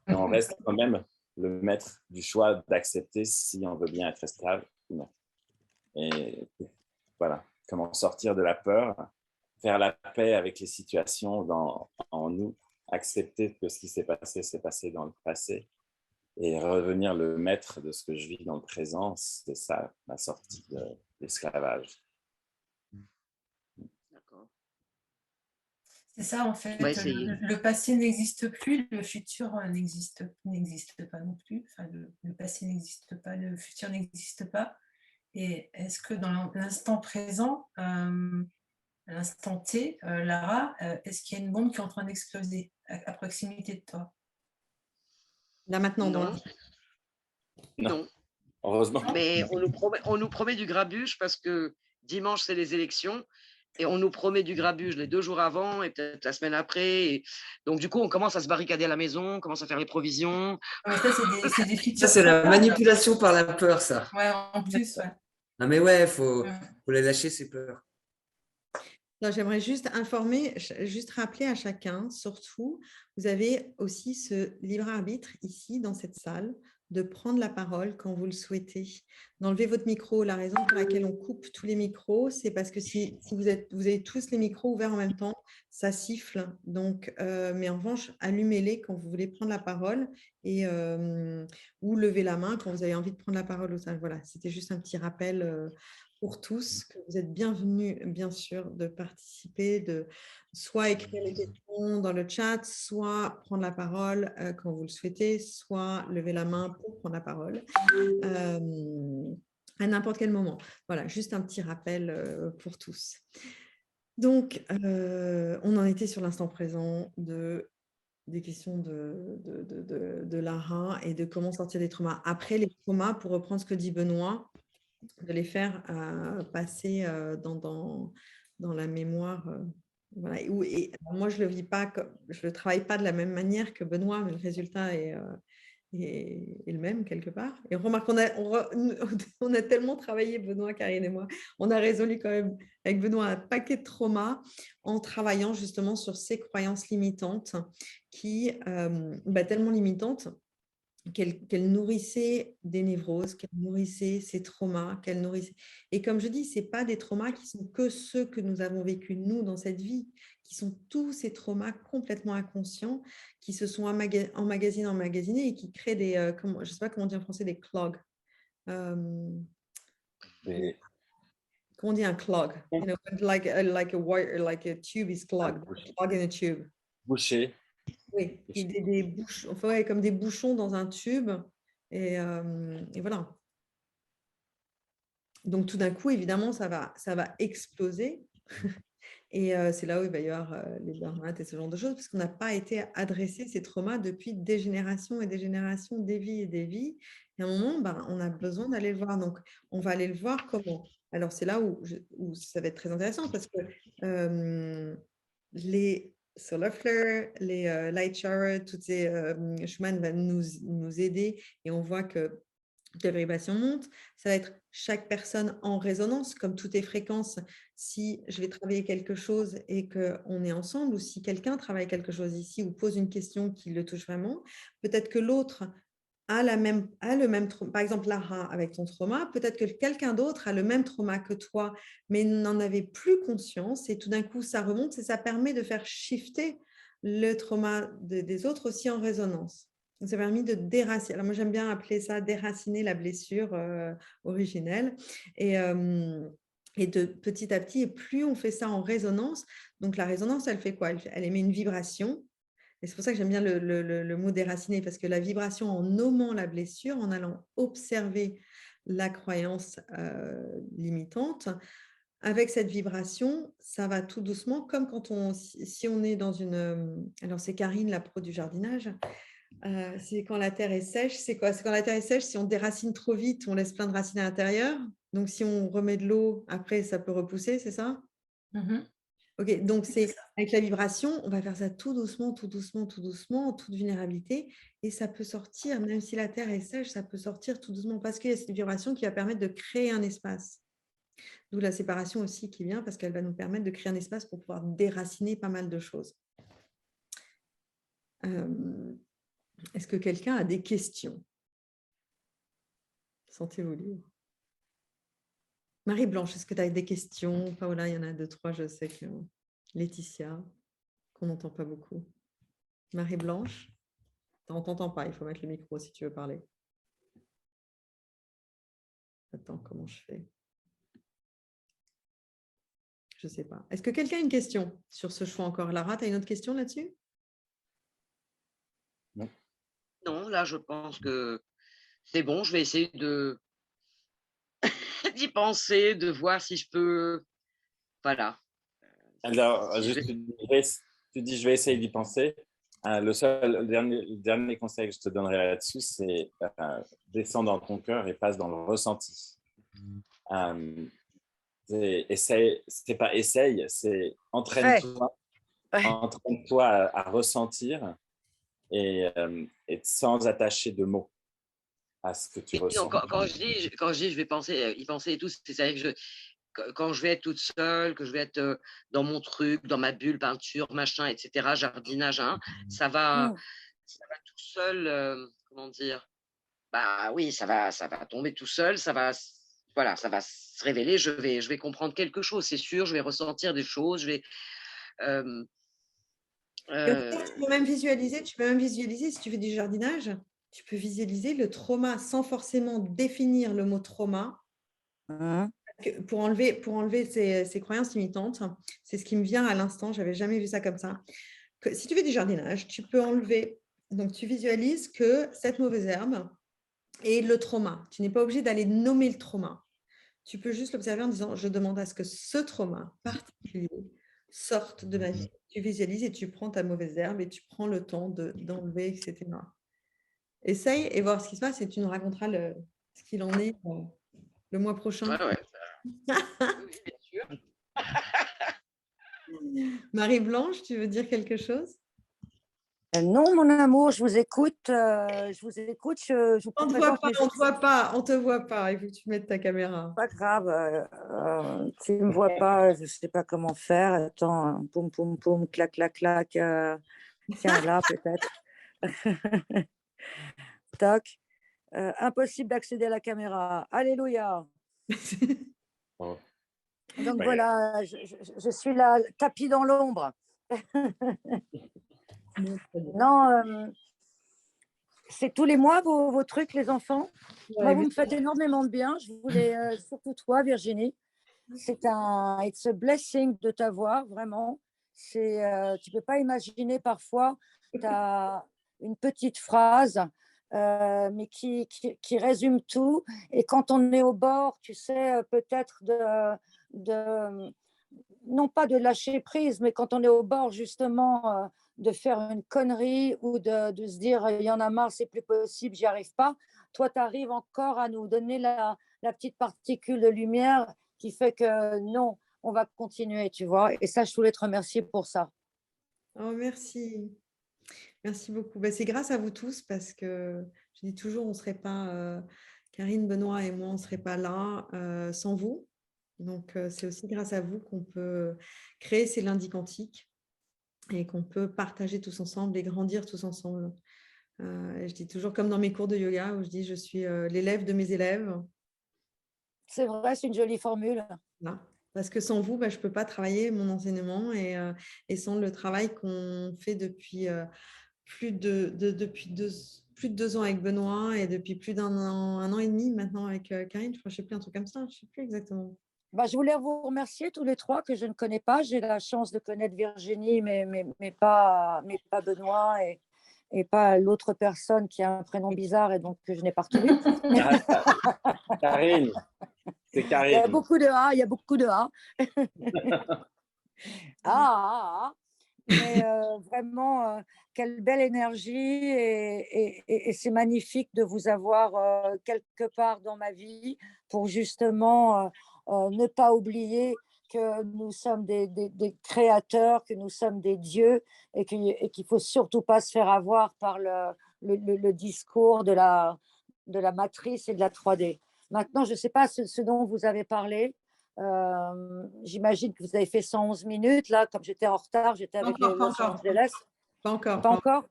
[SPEAKER 4] Mais on reste quand même le maître du choix d'accepter si on veut bien être esclave ou non. Et voilà, comment sortir de la peur, faire la paix avec les situations en nous, accepter que ce qui s'est passé dans le passé et revenir le maître de ce que je vis dans le présent, c'est ça, ma sortie de l'esclavage.
[SPEAKER 3] D'accord.
[SPEAKER 2] C'est ça, en fait.
[SPEAKER 3] On va essayer.
[SPEAKER 2] Le passé n'existe plus, le futur n'existe pas non plus. Enfin, le passé n'existe pas, le futur n'existe pas. Et est-ce que dans l'instant présent, à l'instant T, Lara, est-ce qu'il y a une bombe qui est en train d'exploser à proximité de toi?
[SPEAKER 1] Là, maintenant, dans
[SPEAKER 3] Non, non.
[SPEAKER 4] Heureusement.
[SPEAKER 3] Mais on nous promet du grabuge parce que dimanche, c'est les élections. Et on nous promet du grabuge les 2 jours avant et peut-être la semaine après. Et donc, du coup, on commence à se barricader à la maison, on commence à faire les provisions.
[SPEAKER 2] Ouais, ça, c'est des futurs.
[SPEAKER 6] Ça, c'est la manipulation par la peur, ça.
[SPEAKER 2] Ouais, en plus, ouais.
[SPEAKER 6] Ah, mais ouais, faut les lâcher, ces peurs.
[SPEAKER 1] J'aimerais juste informer, juste rappeler à chacun, surtout, vous avez aussi ce libre arbitre ici, dans cette salle, de prendre la parole quand vous le souhaitez. D'enlever votre micro. La raison pour laquelle on coupe tous les micros, c'est parce que si vous avez tous les micros ouverts en même temps, ça siffle. Donc, mais en revanche, allumez-les quand vous voulez prendre la parole et, ou levez la main quand vous avez envie de prendre la parole. Voilà, c'était juste un petit rappel pour tous, que vous êtes bienvenus, bien sûr, de participer, de soit écrire les questions dans le chat, soit prendre la parole quand vous le souhaitez, soit lever la main pour prendre la parole à n'importe quel moment. Voilà, juste un petit rappel pour tous. Donc, on en était sur l'instant présent des questions de Lara et de comment sortir des traumas. Après, les traumas, pour reprendre ce que dit Benoît, de les faire passer dans la mémoire. Voilà. Et moi, je le travaille pas de la même manière que Benoît, mais le résultat est le même quelque part. Et on remarque on a tellement travaillé, Benoît, Karine et moi, on a résolu quand même avec Benoît un paquet de traumas en travaillant justement sur ces croyances limitantes qui, tellement limitantes, qu'elle nourrissait des névroses, qu'elle nourrissait ces traumas, qu'elle nourrissait. Et comme je dis, ce n'est pas des traumas qui sont que ceux que nous avons vécus, nous, dans cette vie, qui sont tous ces traumas complètement inconscients, qui se sont emmagasinés et qui créent des, je ne sais pas comment on dit en français, des clogs. Comment on dit un clog? You know, like a tube is clogged, a clog in a tube.
[SPEAKER 4] Bouché.
[SPEAKER 1] Oui, des bouchons, enfin, ouais, comme des bouchons dans un tube. Et voilà. Donc, tout d'un coup, évidemment, ça va exploser. Et c'est là où il va y avoir les burn-out et ce genre de choses, parce qu'on n'a pas été adressé ces traumas depuis des générations et des générations, des vies et des vies. Et à un moment, on a besoin d'aller le voir. Donc, on va aller le voir comment? Alors, c'est là où ça va être très intéressant, parce que les solar flare, les light shower, toutes ces Schumann va nous aider et on voit que la vibration monte. Ça va être chaque personne en résonance, comme toutes les fréquences. Si je vais travailler quelque chose et qu'on est ensemble, ou si quelqu'un travaille quelque chose ici ou pose une question qui le touche vraiment, peut-être que l'autre a le même trauma. Par exemple, Lara, avec ton trauma, peut-être que quelqu'un d'autre a le même trauma que toi, mais n'en avait plus conscience et tout d'un coup, ça remonte et ça permet de faire shifter le trauma des autres aussi en résonance. Donc, ça a permis de déraciner. Alors, moi, j'aime bien appeler ça déraciner la blessure originelle. Et Et de petit à petit, et plus on fait ça en résonance, donc la résonance, elle fait quoi? Elle émet une vibration. Et c'est pour ça que j'aime bien le mot déraciner, parce que la vibration, en nommant la blessure, en allant observer la croyance limitante, avec cette vibration, ça va tout doucement, comme quand si on est dans une... Alors, c'est Karine, la pro du jardinage. C'est quand la terre est sèche. C'est quoi? C'est quand la terre est sèche, si on déracine trop vite, on laisse plein de racines à l'intérieur. Donc, si on remet de l'eau, après, ça peut repousser, c'est ça? Ok, donc c'est avec la vibration, on va faire ça tout doucement, tout doucement, tout doucement, en toute vulnérabilité. Et ça peut sortir, même si la terre est sèche, ça peut sortir tout doucement parce qu'il y a cette vibration qui va permettre de créer un espace. D'où la séparation aussi qui vient, parce qu'elle va nous permettre de créer un espace pour pouvoir déraciner pas mal de choses. Est-ce que quelqu'un a des questions? Sentez-vous libre. Marie-Blanche, est-ce que tu as des questions? Paola, il y en a 2, 3, je sais que... Laetitia, qu'on n'entend pas beaucoup. Marie-Blanche, on ne t'entend pas, il faut mettre le micro si tu veux parler. Attends, comment je fais? Je ne sais pas. Est-ce que quelqu'un a une question sur ce choix encore? Lara, tu as une autre question là-dessus?
[SPEAKER 4] Non.
[SPEAKER 3] Non, là, je pense que c'est bon. Je vais essayer d'y penser, de voir si je peux. Voilà.
[SPEAKER 4] Alors,
[SPEAKER 3] Si je
[SPEAKER 4] juste,
[SPEAKER 3] vais-
[SPEAKER 4] tu dis, je vais essayer d'y penser. Le dernier conseil que je te donnerai là-dessus, c'est descends dans ton cœur et passe dans le ressenti. C'est pas essaye, c'est entraîne-toi
[SPEAKER 7] Ouais.
[SPEAKER 4] entraîne-toi à ressentir et sans attacher de mots à ce que tu
[SPEAKER 3] Oui, non,
[SPEAKER 4] ressens.
[SPEAKER 3] quand je dis je vais penser, y penser et tout, c'est-à-dire que quand je vais être toute seule, que je vais être dans mon truc, dans ma bulle, peinture, machin, etc., jardinage, hein, ça va tout seul, comment dire? Bah oui, ça va tomber tout seul, voilà, ça va se révéler, je vais comprendre quelque chose, c'est sûr, je vais ressentir des choses, je vais. euh,
[SPEAKER 1] Et au final,
[SPEAKER 3] euh,
[SPEAKER 1] tu peux même visualiser, si tu fais du jardinage, tu peux visualiser le trauma sans forcément définir le mot trauma. Pour enlever ces croyances limitantes, c'est ce qui me vient à l'instant, je n'avais jamais vu ça comme ça. Que si tu fais du jardinage, tu peux enlever, donc tu visualises que cette mauvaise herbe est le trauma. Tu n'es pas obligé d'aller nommer le trauma. Tu peux juste l'observer en disant, je demande à ce que ce trauma particulier sorte de ma vie. Tu visualises et tu prends ta mauvaise herbe et tu prends le temps d'enlever, etc. Essaye et voir ce qui se passe et tu nous raconteras ce qu'il en est le mois prochain.
[SPEAKER 3] ouais, oui, bien sûr.
[SPEAKER 1] Marie-Blanche, tu veux dire quelque chose?
[SPEAKER 7] Non, mon amour, je vous écoute. Je vous
[SPEAKER 1] On ne te voit
[SPEAKER 7] présente
[SPEAKER 1] pas,
[SPEAKER 7] mes
[SPEAKER 1] on te voit pas, on te voit pas. Il faut que tu mettes ta caméra.
[SPEAKER 7] Pas grave. Tu ne me vois pas, je ne sais pas comment faire. Attends, poum, poum, poum, clac, clac, clac. Tiens, là, peut-être. Toc. Impossible d'accéder à la caméra. Alléluia.
[SPEAKER 4] Oh.
[SPEAKER 7] Donc
[SPEAKER 4] Ouais.
[SPEAKER 7] voilà, je suis là, tapis dans l'ombre. Non, c'est tous les mois vos trucs, les enfants. Moi,
[SPEAKER 1] Ouais,
[SPEAKER 7] vous me faites énormément de bien. Je voulais, surtout toi, Virginie. It's a blessing de t'avoir, vraiment. Tu peux pas imaginer parfois, tu as une petite phrase, mais qui résume tout. Et quand on est au bord, tu sais, peut-être non pas de lâcher prise, mais quand on est au bord justement de faire une connerie ou de se dire il y en a marre, c'est plus possible, j'y arrive pas. Toi, tu arrives encore à nous donner la petite particule de lumière qui fait que non, on va continuer, tu vois. Et ça, je voulais te remercier pour ça.
[SPEAKER 1] Oh, merci. Merci beaucoup. Ben, c'est grâce à vous tous parce que je dis toujours, on ne serait pas, Karine, Benoît et moi, on ne serait pas là sans vous. Donc, c'est aussi grâce à vous qu'on peut créer ces lundis quantiques et qu'on peut partager tous ensemble et grandir tous ensemble. Je dis toujours comme dans mes cours de yoga où je dis je suis l'élève de mes élèves.
[SPEAKER 7] C'est vrai, c'est une jolie formule.
[SPEAKER 1] Voilà. Parce que sans vous, je ne peux pas travailler mon enseignement et sans le travail qu'on fait depuis, depuis plus de 2 ans avec Benoît et depuis plus un an et demi maintenant avec Karine, je ne sais plus, un truc comme ça, je ne sais plus exactement.
[SPEAKER 7] Bah, je voulais vous remercier tous les trois que je ne connais pas. J'ai la chance de connaître Virginie, mais pas Benoît et pas l'autre personne qui a un prénom bizarre et donc que je n'ai pas retenu.
[SPEAKER 4] Karine, c'est
[SPEAKER 7] Il y a
[SPEAKER 4] Karine.
[SPEAKER 7] beaucoup de A, il y a beaucoup de A. Mais vraiment, quelle belle énergie et c'est magnifique de vous avoir quelque part dans ma vie pour justement ne pas oublier que nous sommes des créateurs, que nous sommes des dieux et qu'il ne faut surtout pas se faire avoir par le discours de la matrice et de la 3D. Maintenant, je ne sais pas ce dont vous avez parlé. J'imagine que vous avez fait 111 minutes. Là, comme j'étais en retard, j'étais avec les Los Angeles.
[SPEAKER 1] Pas encore.
[SPEAKER 7] Pas encore.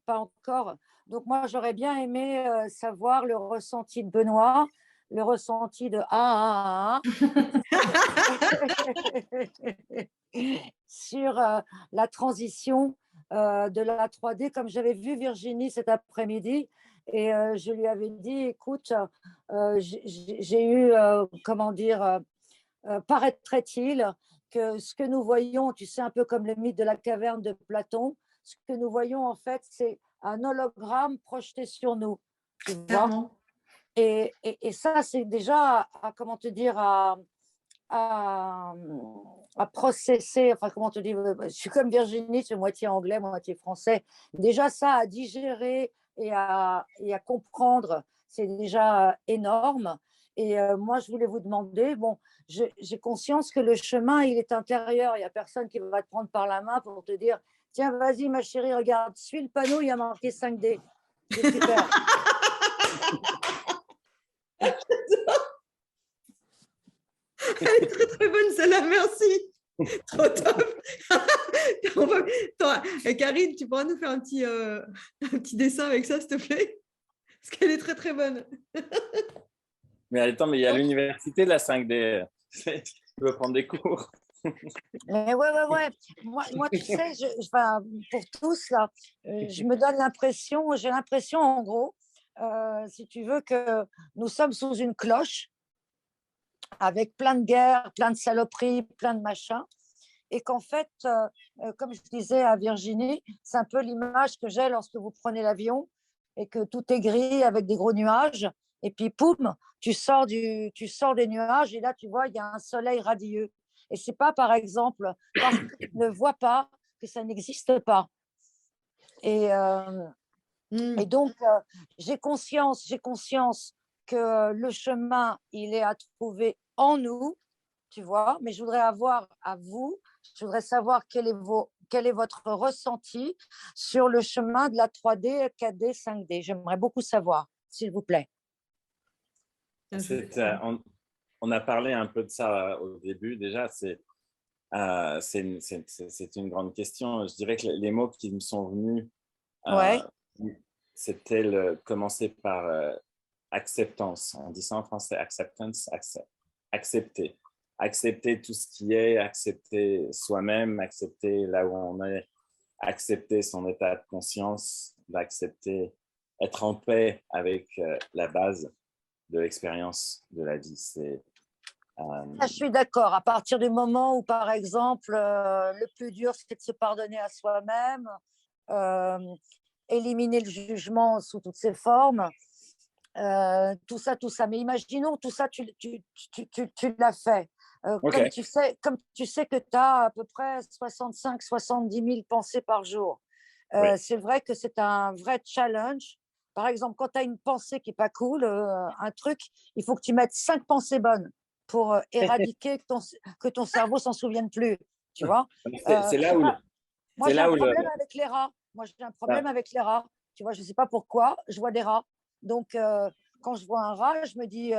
[SPEAKER 7] Pas encore. Donc, moi, j'aurais bien aimé savoir le ressenti de Benoît, le ressenti de sur la transition de la 3D, comme j'avais vu Virginie cet après-midi. Et je lui avais dit, écoute, j'ai eu, comment dire, paraîtrait-il que ce que nous voyons, tu sais, un peu comme le mythe de la caverne de Platon, ce que nous voyons en fait, c'est un hologramme projeté sur nous. Tu vois. Et ça, c'est déjà, comment te dire, à processer, enfin, comment te dire, je suis comme Virginie, c'est moitié anglais, moitié français. Déjà, ça à digérer et à comprendre, c'est déjà énorme. Et moi, je voulais vous demander, bon, j'ai conscience que le chemin, il est intérieur. Il n'y a personne qui va te prendre par la main pour te dire, tiens, vas-y, ma chérie, regarde, suis le panneau, il y a marqué 5D. C'est super.
[SPEAKER 1] Elle est très très bonne celle-là, merci. Trop top. Karine, tu pourras nous faire un petit dessin avec ça, s'il te plaît? Parce qu'elle est très très bonne.
[SPEAKER 4] Mais attends, mais il y a l'université de la 5D. Tu veux prendre des cours?
[SPEAKER 7] Mais ouais. Moi, tu sais, pour tous, là, je me donne l'impression, j'ai l'impression, en gros, si tu veux, que nous sommes sous une cloche avec plein de guerres, plein de saloperies, plein de machins. Et qu'en fait, comme je disais à Virginie, c'est un peu l'image que j'ai lorsque vous prenez l'avion et que tout est gris avec des gros nuages. Et puis, poum, tu sors des nuages et là, tu vois, il y a un soleil radieux. Et ce n'est pas, par exemple, parce que tu ne vois pas que ça n'existe pas. Et donc, j'ai conscience que le chemin, il est à trouver en nous, tu vois, mais je voudrais savoir quel est votre ressenti sur le chemin de la 3D, 4D, 5D. J'aimerais beaucoup savoir, s'il vous plaît.
[SPEAKER 4] On a parlé un peu de ça au début. Déjà, c'est une grande question. Je dirais que les mots qui me sont venus, c'était commencer par acceptance. On dit ça en français, acceptance, accepter. Accepter tout ce qui est, accepter soi-même, accepter là où on est, accepter son état de conscience, d'accepter, être en paix avec la base de l'expérience de la vie.
[SPEAKER 7] Je suis d'accord. À partir du moment où, par exemple, le plus dur, c'est de se pardonner à soi-même, éliminer le jugement sous toutes ses formes, tout ça. Mais imaginons, tout ça, tu l'as fait.
[SPEAKER 4] Okay.
[SPEAKER 7] Comme tu sais que tu as à peu près 65-70 000 pensées par jour. Oui. C'est vrai que c'est un vrai challenge. Par exemple, quand tu as une pensée qui n'est pas cool, un truc, il faut que tu mettes 5 pensées bonnes pour éradiquer que ton cerveau s'en souvienne plus. Tu vois.
[SPEAKER 4] C'est là où...
[SPEAKER 7] Moi, j'ai un problème avec les rats. Avec les rats. Tu vois, je ne sais pas pourquoi, je vois des rats. Donc, quand je vois un rat, je me dis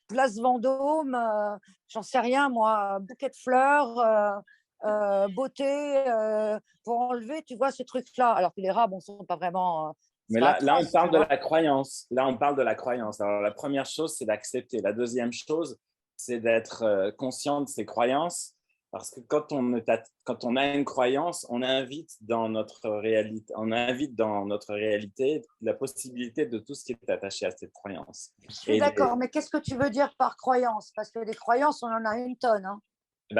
[SPEAKER 7] place Vendôme, j'en sais rien, moi, bouquet de fleurs, beauté, pour enlever, tu vois, ce truc-là. Alors que les rats, bon, ne sont pas vraiment.
[SPEAKER 4] Mais là, on parle de la croyance. Là, on parle de la croyance. Alors, la première chose, c'est d'accepter. La deuxième chose, c'est d'être conscient de ses croyances. Parce que quand on a une croyance, on invite dans notre réalité la possibilité de tout ce qui est attaché à cette croyance.
[SPEAKER 7] Je suis d'accord, mais qu'est-ce que tu veux dire par croyance? Parce que des croyances, on en a une tonne. Hein.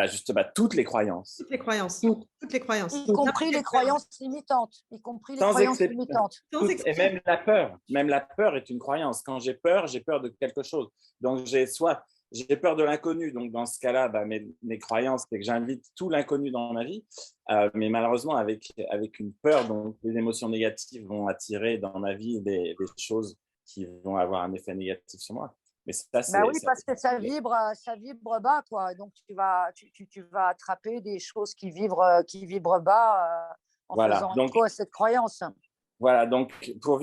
[SPEAKER 4] Justement, toutes les croyances.
[SPEAKER 1] Toutes les croyances. Toutes les croyances.
[SPEAKER 7] Y compris les croyances limitantes. Y compris les
[SPEAKER 4] Sans
[SPEAKER 7] croyances
[SPEAKER 4] exception.
[SPEAKER 7] limitantes.
[SPEAKER 4] Et même la peur. Même la peur est une croyance. Quand j'ai peur de quelque chose. Donc, j'ai peur de l'inconnu. Donc, dans ce cas-là, mes croyances, c'est que j'invite tout l'inconnu dans ma vie. Mais malheureusement, avec une peur, donc les émotions négatives vont attirer dans ma vie des choses qui vont avoir un effet négatif sur moi. Mais ça,
[SPEAKER 7] oui, parce que ça vibre bas, quoi. Donc, tu vas attraper des choses qui vibrent bas en faisant écho à cette croyance.
[SPEAKER 4] Voilà, donc pour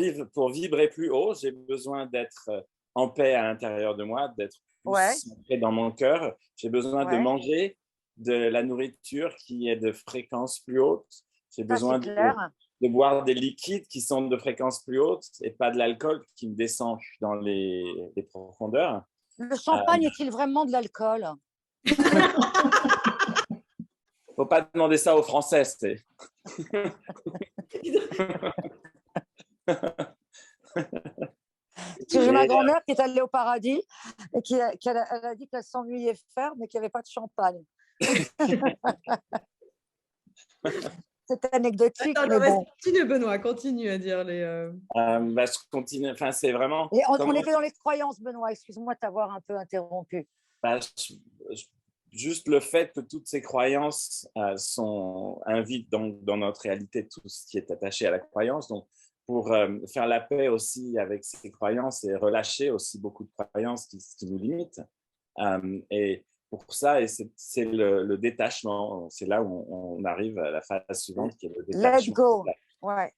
[SPEAKER 4] vibrer plus haut, j'ai besoin d'être en paix à l'intérieur de moi, d'être plus ancré dans mon cœur. J'ai besoin de manger de la nourriture qui est de fréquence plus haute. J'ai besoin de boire des liquides qui sont de fréquence plus haute et pas de l'alcool qui me descend dans les profondeurs.
[SPEAKER 7] Le champagne est-il vraiment de l'alcool?
[SPEAKER 4] Faut pas demander ça aux Français, c'est.
[SPEAKER 7] J'ai ma grand-mère qui est allée au paradis et elle a dit qu'elle s'ennuyait faire, mais qu'il n'y avait pas de champagne. C'est anecdotique.
[SPEAKER 1] Attends,
[SPEAKER 7] mais bon.
[SPEAKER 1] Continue, Benoît, continue à dire les.
[SPEAKER 4] Je continue. Enfin, c'est vraiment.
[SPEAKER 7] Et on était dans les croyances, Benoît. Excuse-moi de t'avoir un peu interrompu.
[SPEAKER 4] Juste le fait que toutes ces croyances invitent dans notre réalité tout ce qui est attaché à la croyance. Donc, pour faire la paix aussi avec ces croyances et relâcher aussi beaucoup de croyances qui nous limitent. Et pour ça, et c'est le détachement. C'est là où on arrive à la phase suivante qui est le détachement.
[SPEAKER 7] Let go. Ouais.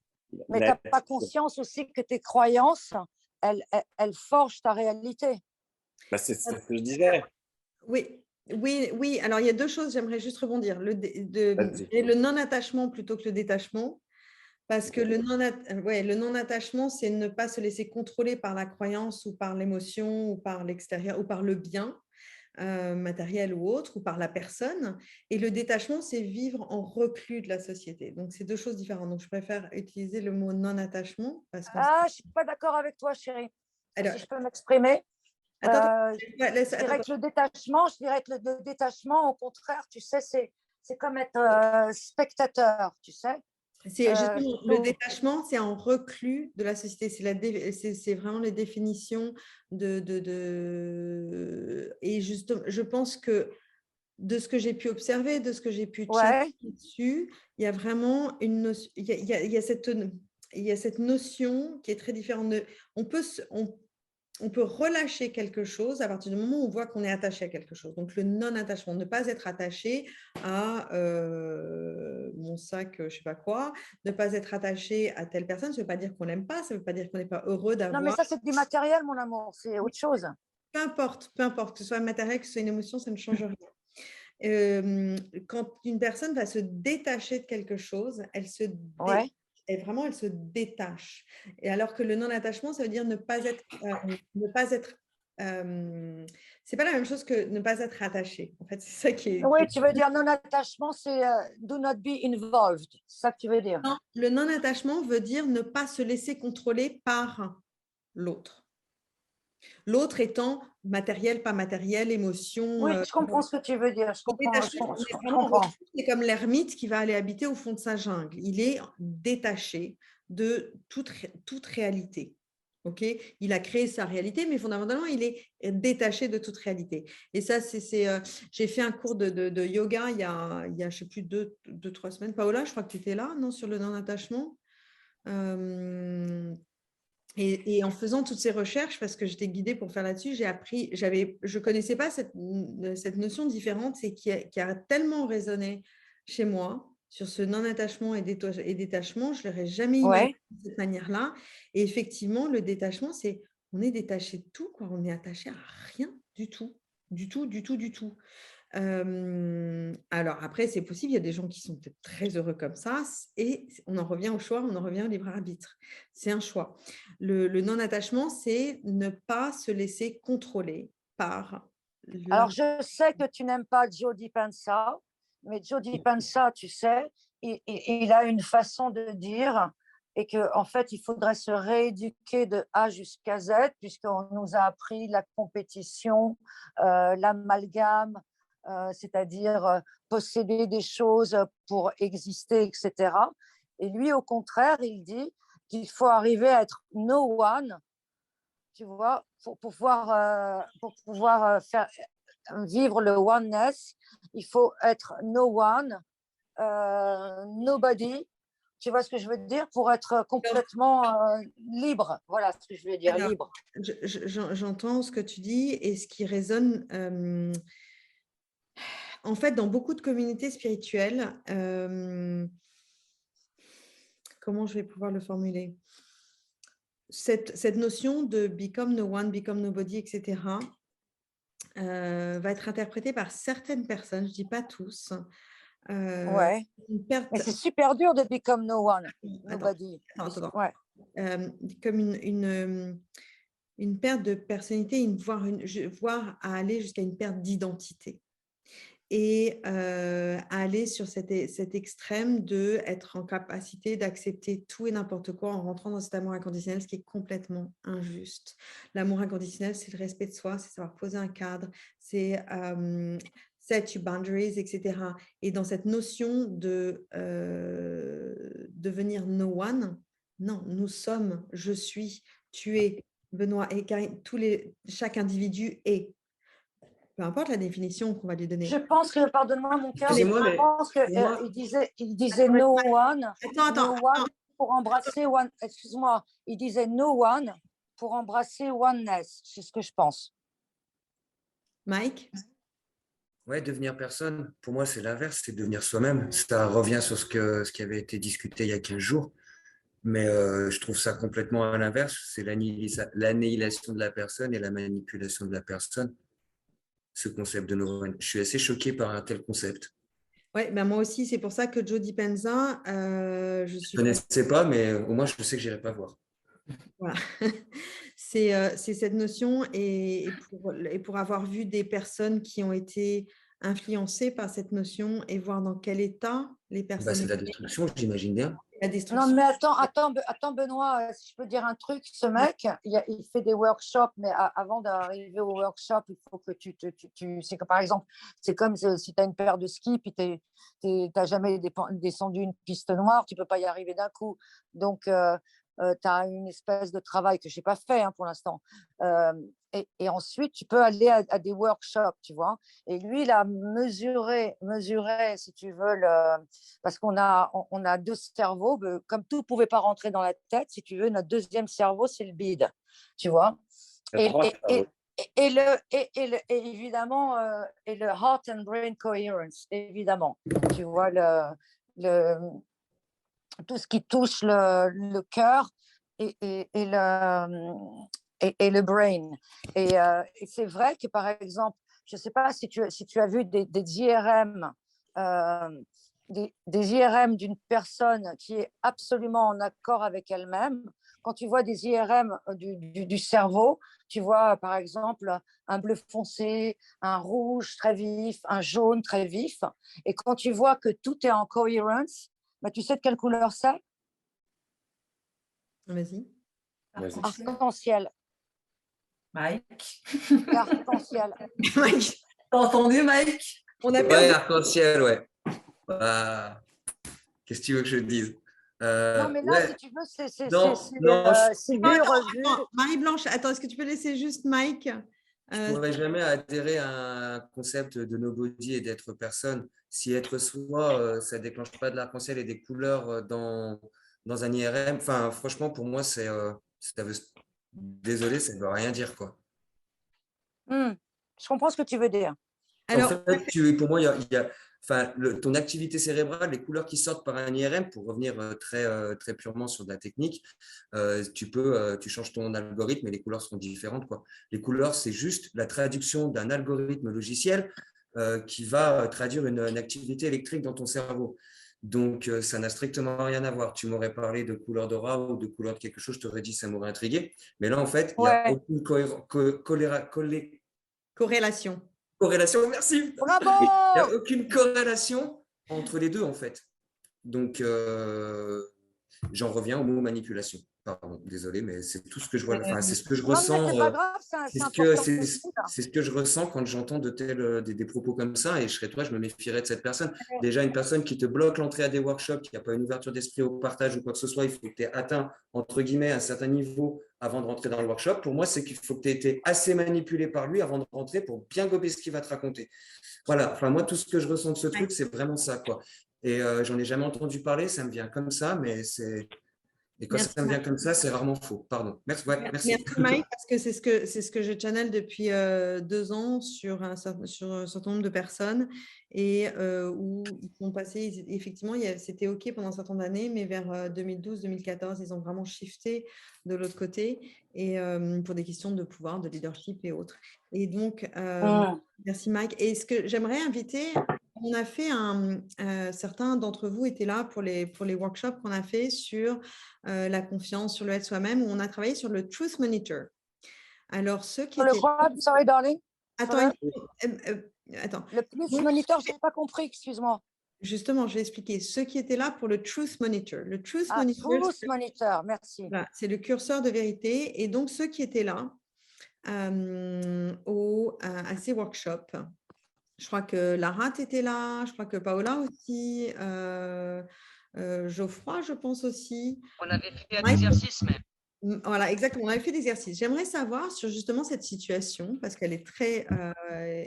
[SPEAKER 7] Mais tu n'as pas conscience aussi que tes croyances, elles forgent ta réalité.
[SPEAKER 4] C'est ce que je disais.
[SPEAKER 1] Oui. Alors, il y a deux choses, j'aimerais juste rebondir. Le non-attachement plutôt que le détachement. Parce que le non-attachement, c'est ne pas se laisser contrôler par la croyance ou par l'émotion ou par l'extérieur ou par le bien matériel ou autre ou par la personne. Et le détachement, c'est vivre en reclus de la société. Donc, c'est deux choses différentes. Donc, je préfère utiliser le mot non-attachement.
[SPEAKER 7] Je ne suis pas d'accord avec toi, chérie. Alors, si je peux m'exprimer. Je dirais que le détachement, au contraire, tu sais, c'est comme être spectateur, tu sais.
[SPEAKER 1] Le détachement, c'est en reclus de la société. C'est vraiment les définitions Et justement, je pense que de ce que j'ai pu observer, de ce que j'ai pu checker dessus, il y a vraiment il y a cette notion qui est très différente. On peut relâcher quelque chose à partir du moment où on voit qu'on est attaché à quelque chose. Donc, le non-attachement, ne pas être attaché à mon sac, je ne sais pas quoi, ne pas être attaché à telle personne, ça ne veut pas dire qu'on n'aime pas, ça ne veut pas dire qu'on n'est pas heureux d'avoir…
[SPEAKER 7] Non, mais ça, c'est du matériel, mon amour, c'est autre chose.
[SPEAKER 1] Peu importe, que ce soit matériel, que ce soit une émotion, ça ne change rien. Quand une personne va se détacher de quelque chose, elle se détache. Et alors que le non-attachement, ça veut dire ne pas être c'est pas la même chose que ne pas être attaché. En fait, c'est ça qui est…
[SPEAKER 7] Oui, tu veux dire non-attachement, c'est do not be involved. C'est ça que tu veux dire.
[SPEAKER 1] Non, le non-attachement veut dire ne pas se laisser contrôler par l'autre. L'autre étant matériel, pas matériel, émotion…
[SPEAKER 7] Oui, je comprends ce que tu veux dire. Je comprends.
[SPEAKER 1] C'est comme l'ermite qui va aller habiter au fond de sa jungle. Il est détaché de toute réalité. Okay, il a créé sa réalité, mais fondamentalement, il est détaché de toute réalité. Et ça, j'ai fait un cours de yoga il y a je ne sais plus, 2-3 semaines. Paola, je crois que tu étais là, non, sur le non-attachement. Et en faisant toutes ces recherches, parce que j'étais guidée pour faire là-dessus, je ne connaissais pas cette notion différente et qui a tellement résonné chez moi sur ce non-attachement et détachement. Je ne l'aurais jamais imaginé de cette manière-là. Et effectivement, le détachement, on est détaché de tout, quoi. On est attaché à rien du tout. Du tout. Alors après, c'est possible, il y a des gens qui sont peut-être très heureux comme ça et on en revient au choix, on en revient au libre arbitre. C'est un choix. Le non-attachement, c'est ne pas se laisser contrôler par…
[SPEAKER 7] Alors, je sais que tu n'aimes pas Joe Dispenza, mais Joe Dispenza, tu sais, il a une façon de dire et qu'en fait, il faudrait se rééduquer de A jusqu'à Z, puisqu'on nous a appris la compétition, l'amalgame, c'est-à-dire posséder des choses pour exister, etc. Et lui, au contraire, il dit qu'il faut arriver à être no one, tu vois, pour pouvoir faire vivre le oneness. Il faut être no one, nobody. Tu vois ce que je veux dire? Pour être complètement libre. Voilà ce que je veux dire,
[SPEAKER 1] Alors,
[SPEAKER 7] libre.
[SPEAKER 1] j'entends ce que tu dis et ce qui résonne. En fait, dans beaucoup de communautés spirituelles, comment je vais pouvoir le formuler? Cette notion de become no one, become nobody, etc., va être interprétée par certaines personnes, je ne dis pas tous.
[SPEAKER 7] Ouais.
[SPEAKER 1] Une perte...
[SPEAKER 7] Mais c'est super dur de become no one, nobody.
[SPEAKER 1] Attends.
[SPEAKER 7] Ouais.
[SPEAKER 1] Comme une perte de personnalité, voire à aller jusqu'à une perte d'identité. Et à aller sur cet extrême d'être en capacité d'accepter tout et n'importe quoi en rentrant dans cet amour inconditionnel, ce qui est complètement injuste. L'amour inconditionnel, c'est le respect de soi, c'est savoir poser un cadre, c'est set your boundaries, etc. Et dans cette notion de devenir no one, non, nous sommes, je suis, tu es, Benoît et Karine, chaque individu est. Peu importe la définition qu'on va lui donner.
[SPEAKER 7] Je pense que, pardonne-moi mon cœur,
[SPEAKER 6] Excusez-moi,
[SPEAKER 7] je pense qu'il disait no one,
[SPEAKER 1] Attends.
[SPEAKER 7] Pour embrasser one. Excuse-moi, il disait no one pour embrasser oneness. C'est ce que je pense.
[SPEAKER 1] Mike?
[SPEAKER 6] Ouais, devenir personne, pour moi, c'est l'inverse, c'est devenir soi-même. Ça revient sur ce qui avait été discuté il y a 15 jours. Mais je trouve ça complètement à l'inverse. C'est l'annihilation de la personne et la manipulation de la personne. Ce concept de no one. Je suis assez choqué par un tel concept.
[SPEAKER 1] Oui, ben moi aussi, c'est pour ça que Joe Dispenza, je
[SPEAKER 6] Je
[SPEAKER 1] suis...
[SPEAKER 6] ne connaissais pas, mais au moins, je sais que je n'irai pas voir.
[SPEAKER 1] Voilà. C'est cette notion et pour avoir vu des personnes qui ont été influencées par cette notion et voir dans quel état les personnes...
[SPEAKER 6] C'est de la destruction, j'imagine bien.
[SPEAKER 1] La destruction.
[SPEAKER 7] Non, mais attends, Benoît, si je peux dire un truc, ce mec, il fait des workshops, mais avant d'arriver au workshop, il faut que c'est que par exemple, c'est comme si tu as une paire de skis, puis tu n'as jamais descendu une piste noire, tu ne peux pas y arriver d'un coup. Donc, tu as une espèce de travail que je n'ai pas fait pour l'instant. Et ensuite, tu peux aller à des workshops, tu vois. Et lui, il a mesuré, si tu veux, parce qu'on a deux cerveaux. Comme tout ne pouvait pas rentrer dans la tête, si tu veux, notre deuxième cerveau, c'est le bide, tu vois. Et évidemment, et le heart and brain coherence, évidemment. Tu vois, tout ce qui touche le cœur et le brain. Et c'est vrai que, par exemple, je ne sais pas si tu as vu des IRM, des IRM d'une personne qui est absolument en accord avec elle-même. Quand tu vois des IRM du cerveau, tu vois, par exemple, un bleu foncé, un rouge très vif, un jaune très vif. Et quand tu vois que tout est en cohérence, tu sais de quelle couleur c'est?
[SPEAKER 1] Vas-y.
[SPEAKER 7] Arc-en-ciel.
[SPEAKER 2] Mike.
[SPEAKER 7] L'arc-en-ciel.
[SPEAKER 1] Mike.
[SPEAKER 2] T'as entendu, Mike?
[SPEAKER 1] On a
[SPEAKER 6] Ouais, arc-en-ciel, ouais. Qu'est-ce que tu veux que je te dise?
[SPEAKER 7] Non, mais là, si tu veux, c'est vu, revu.
[SPEAKER 1] Marie-Blanche, attends, est-ce que tu peux laisser juste Mike?
[SPEAKER 6] Je ne pourrais jamais adhérer à un concept de nobody et d'être personne. Si être soi, ça ne déclenche pas de l'arc-en-ciel et des couleurs dans un IRM, enfin, franchement, pour moi, désolé, ça ne veut rien dire, quoi.
[SPEAKER 7] Je comprends ce que tu veux dire.
[SPEAKER 1] Alors,
[SPEAKER 6] en fait, pour moi, ton activité cérébrale, les couleurs qui sortent par un IRM, pour revenir très purement sur de la technique, tu changes ton algorithme et les couleurs seront différentes, quoi. Les couleurs, c'est juste la traduction d'un algorithme logiciel qui va traduire une activité électrique dans ton cerveau. Donc, ça n'a strictement rien à voir. Tu m'aurais parlé de couleur d'aura ou de couleur de quelque chose, je t'aurais dit, ça m'aurait intrigué. Mais là, en fait, il n'y a aucune
[SPEAKER 1] corrélation.
[SPEAKER 6] corrélation. Merci. Il n'y
[SPEAKER 7] Bravo!
[SPEAKER 6] a aucune corrélation entre les deux, en fait. Donc, j'en reviens au mot manipulation. Pardon, désolé, mais c'est tout ce que je vois. Enfin, c'est ce que je
[SPEAKER 7] Non, mais
[SPEAKER 6] ressens.
[SPEAKER 7] c'est pas grave, c'est
[SPEAKER 6] C'est ce
[SPEAKER 7] important.
[SPEAKER 6] c'est ce que je ressens quand j'entends des propos comme ça. Et je serais toi, je me méfierais de cette personne. Déjà, une personne qui te bloque l'entrée à des workshops, qui n'a pas une ouverture d'esprit au partage ou quoi que ce soit, il faut que tu aies atteint, entre guillemets, un certain niveau avant de rentrer dans le workshop. Pour moi, c'est qu'il faut que tu aies été assez manipulé par lui avant de rentrer pour bien gober ce qu'il va te raconter. Voilà. Enfin, moi, tout ce que je ressens de ce truc, c'est vraiment ça, quoi. Et j'en ai jamais entendu parler, ça me vient comme ça, mais c'est. Et quand ça me vient comme ça, c'est rarement faux. Pardon. Merci. Ouais, merci.
[SPEAKER 1] Merci Mike, parce que c'est ce que je channel depuis 2 ans sur un certain nombre de personnes et où ils sont passés, effectivement, c'était OK pendant un certain nombre d'années, mais vers 2012-2014, ils ont vraiment shifté de l'autre côté et pour des questions de pouvoir, de leadership et autres. Et donc, merci Mike. Et ce que j'aimerais inviter, on a fait certains d'entre vous étaient là pour les workshops qu'on a fait sur la confiance, sur le être soi-même, où on a travaillé sur le Truth Monitor. Alors, ceux qui
[SPEAKER 7] Le
[SPEAKER 1] étaient…
[SPEAKER 7] quoi? Sorry, darling.
[SPEAKER 1] Attends.
[SPEAKER 7] Le plus moniteur, je n'ai pas compris, excuse-moi.
[SPEAKER 1] Justement, je vais expliquer. Ceux qui étaient là pour le Truth Monitor. Le Truth
[SPEAKER 7] Monitor, merci.
[SPEAKER 1] C'est le curseur de vérité. Et donc, ceux qui étaient là à ces workshops, je crois que Lara était là, je crois que Paola aussi, Geoffroy, je pense aussi.
[SPEAKER 3] On avait fait un exercice même.
[SPEAKER 1] Voilà, exactement. On avait fait des exercices. J'aimerais savoir sur justement cette situation, parce qu'elle est très…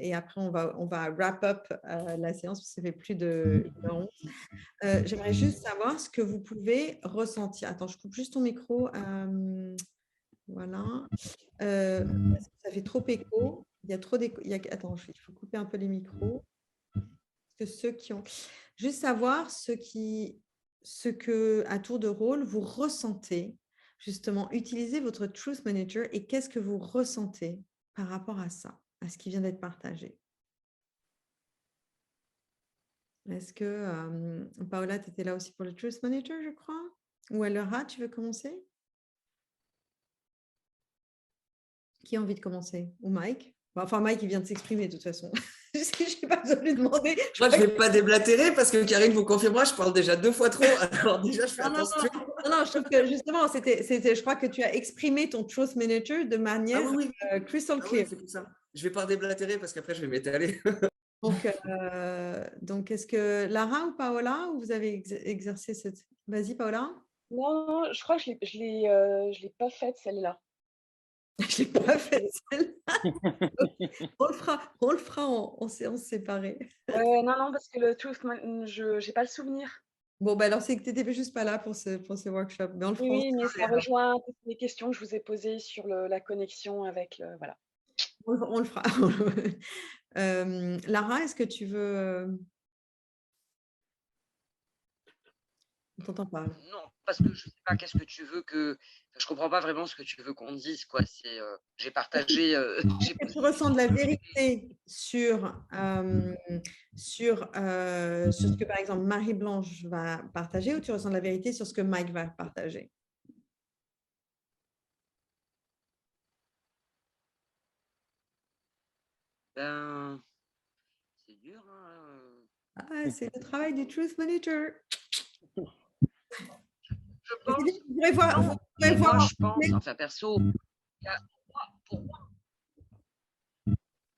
[SPEAKER 1] et après, on va wrap up la séance, parce que ça fait plus de 1h11. J'aimerais juste savoir ce que vous pouvez ressentir. Attends, je coupe juste ton micro. Voilà. Parce que ça fait trop écho. Il y a trop d'écho. Attends, il faut couper un peu les micros. Parce que ceux qui ont… Juste savoir ce que, à tour de rôle, vous ressentez. Justement, utilisez votre Truth Manager et qu'est-ce que vous ressentez par rapport à ça, à ce qui vient d'être partagé. Est-ce que, Paola, tu étais là aussi pour le Truth Manager, je crois? Ou Laura, tu veux commencer? Qui a envie de commencer? Ou Mike? Enfin, Mike, il vient de s'exprimer de toute façon. Je n'ai pas besoin de lui demander.
[SPEAKER 6] Moi, je ne vais pas déblatérer parce que Karine vous confirmera, je parle déjà 2 fois trop. Alors déjà, je fais attention.
[SPEAKER 1] Non, je trouve que justement, je crois que tu as exprimé ton Truth Manager de manière crystal clear.
[SPEAKER 6] Oui, c'est tout ça. Je ne vais pas déblatérer parce qu'après, je vais m'étaler.
[SPEAKER 1] Donc, est-ce que Lara ou Paola, vous avez exercé cette… Vas-y, Paola.
[SPEAKER 5] Non, je crois que je l'ai pas faite, celle-là.
[SPEAKER 1] Je ne l'ai pas faite, celle-là. On le fera en séance séparée.
[SPEAKER 5] Non, parce que le Truth, je n'ai pas le souvenir.
[SPEAKER 1] Bon, alors c'est que tu n'étais juste pas là pour ce workshop. Mais on le fera.
[SPEAKER 5] Oui, mais ça rejoint un peu les questions que je vous ai posées sur la connexion avec le… Voilà.
[SPEAKER 1] On le fera. Lara, est-ce que tu veux… On t'entend pas.
[SPEAKER 3] Non, parce que je ne sais pas qu'est-ce que tu veux que… Je ne comprends pas vraiment ce que tu veux qu'on dise, quoi. J'ai partagé…
[SPEAKER 1] Tu ressens de la vérité sur ce que, par exemple, Marie-Blanche va partager ou tu ressens de la vérité sur ce que Mike va partager?
[SPEAKER 3] Ben, c'est dur. Hein.
[SPEAKER 1] C'est le travail du Truth Manager.
[SPEAKER 3] Je pense,
[SPEAKER 1] vous pourrez voir,
[SPEAKER 3] moi, je pense, enfin perso,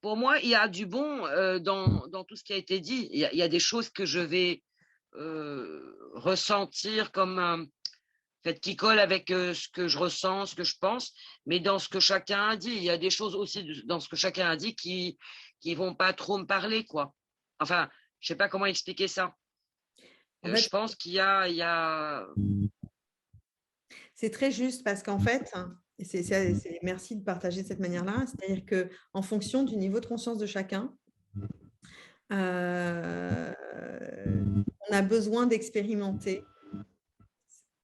[SPEAKER 3] pour moi, il y a du bon dans tout ce qui a été dit. Il y a des choses que je vais ressentir comme qui collent avec ce que je ressens, ce que je pense, mais dans ce que chacun a dit, il y a des choses aussi dans ce que chacun a dit qui vont pas trop me parler, quoi. Enfin, je sais pas comment expliquer ça. En fait, je pense qu'il y a…
[SPEAKER 1] C'est très juste parce qu'en fait, merci de partager de cette manière-là, c'est-à-dire qu'en fonction du niveau de conscience de chacun, on a besoin d'expérimenter.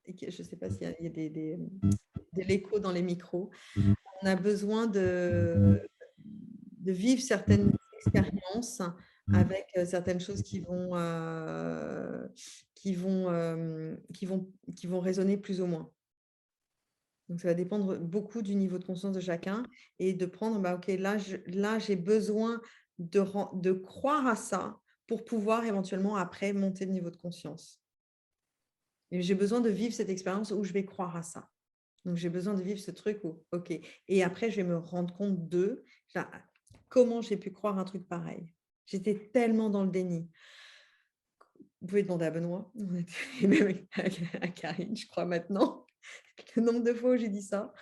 [SPEAKER 1] Je ne sais pas s'il y a de l'écho dans les micros. On a besoin de vivre certaines expériences avec certaines choses qui vont résonner plus ou moins. Donc, ça va dépendre beaucoup du niveau de conscience de chacun et de prendre, OK, là, j'ai besoin de croire à ça pour pouvoir éventuellement après monter le niveau de conscience. Et j'ai besoin de vivre cette expérience où je vais croire à ça. Donc, j'ai besoin de vivre ce truc où, OK. Et après, je vais me rendre compte de comment j'ai pu croire un truc pareil. J'étais tellement dans le déni. Vous pouvez demander à Benoît, et même à Karine, je crois maintenant, le nombre de fois où j'ai dit ça.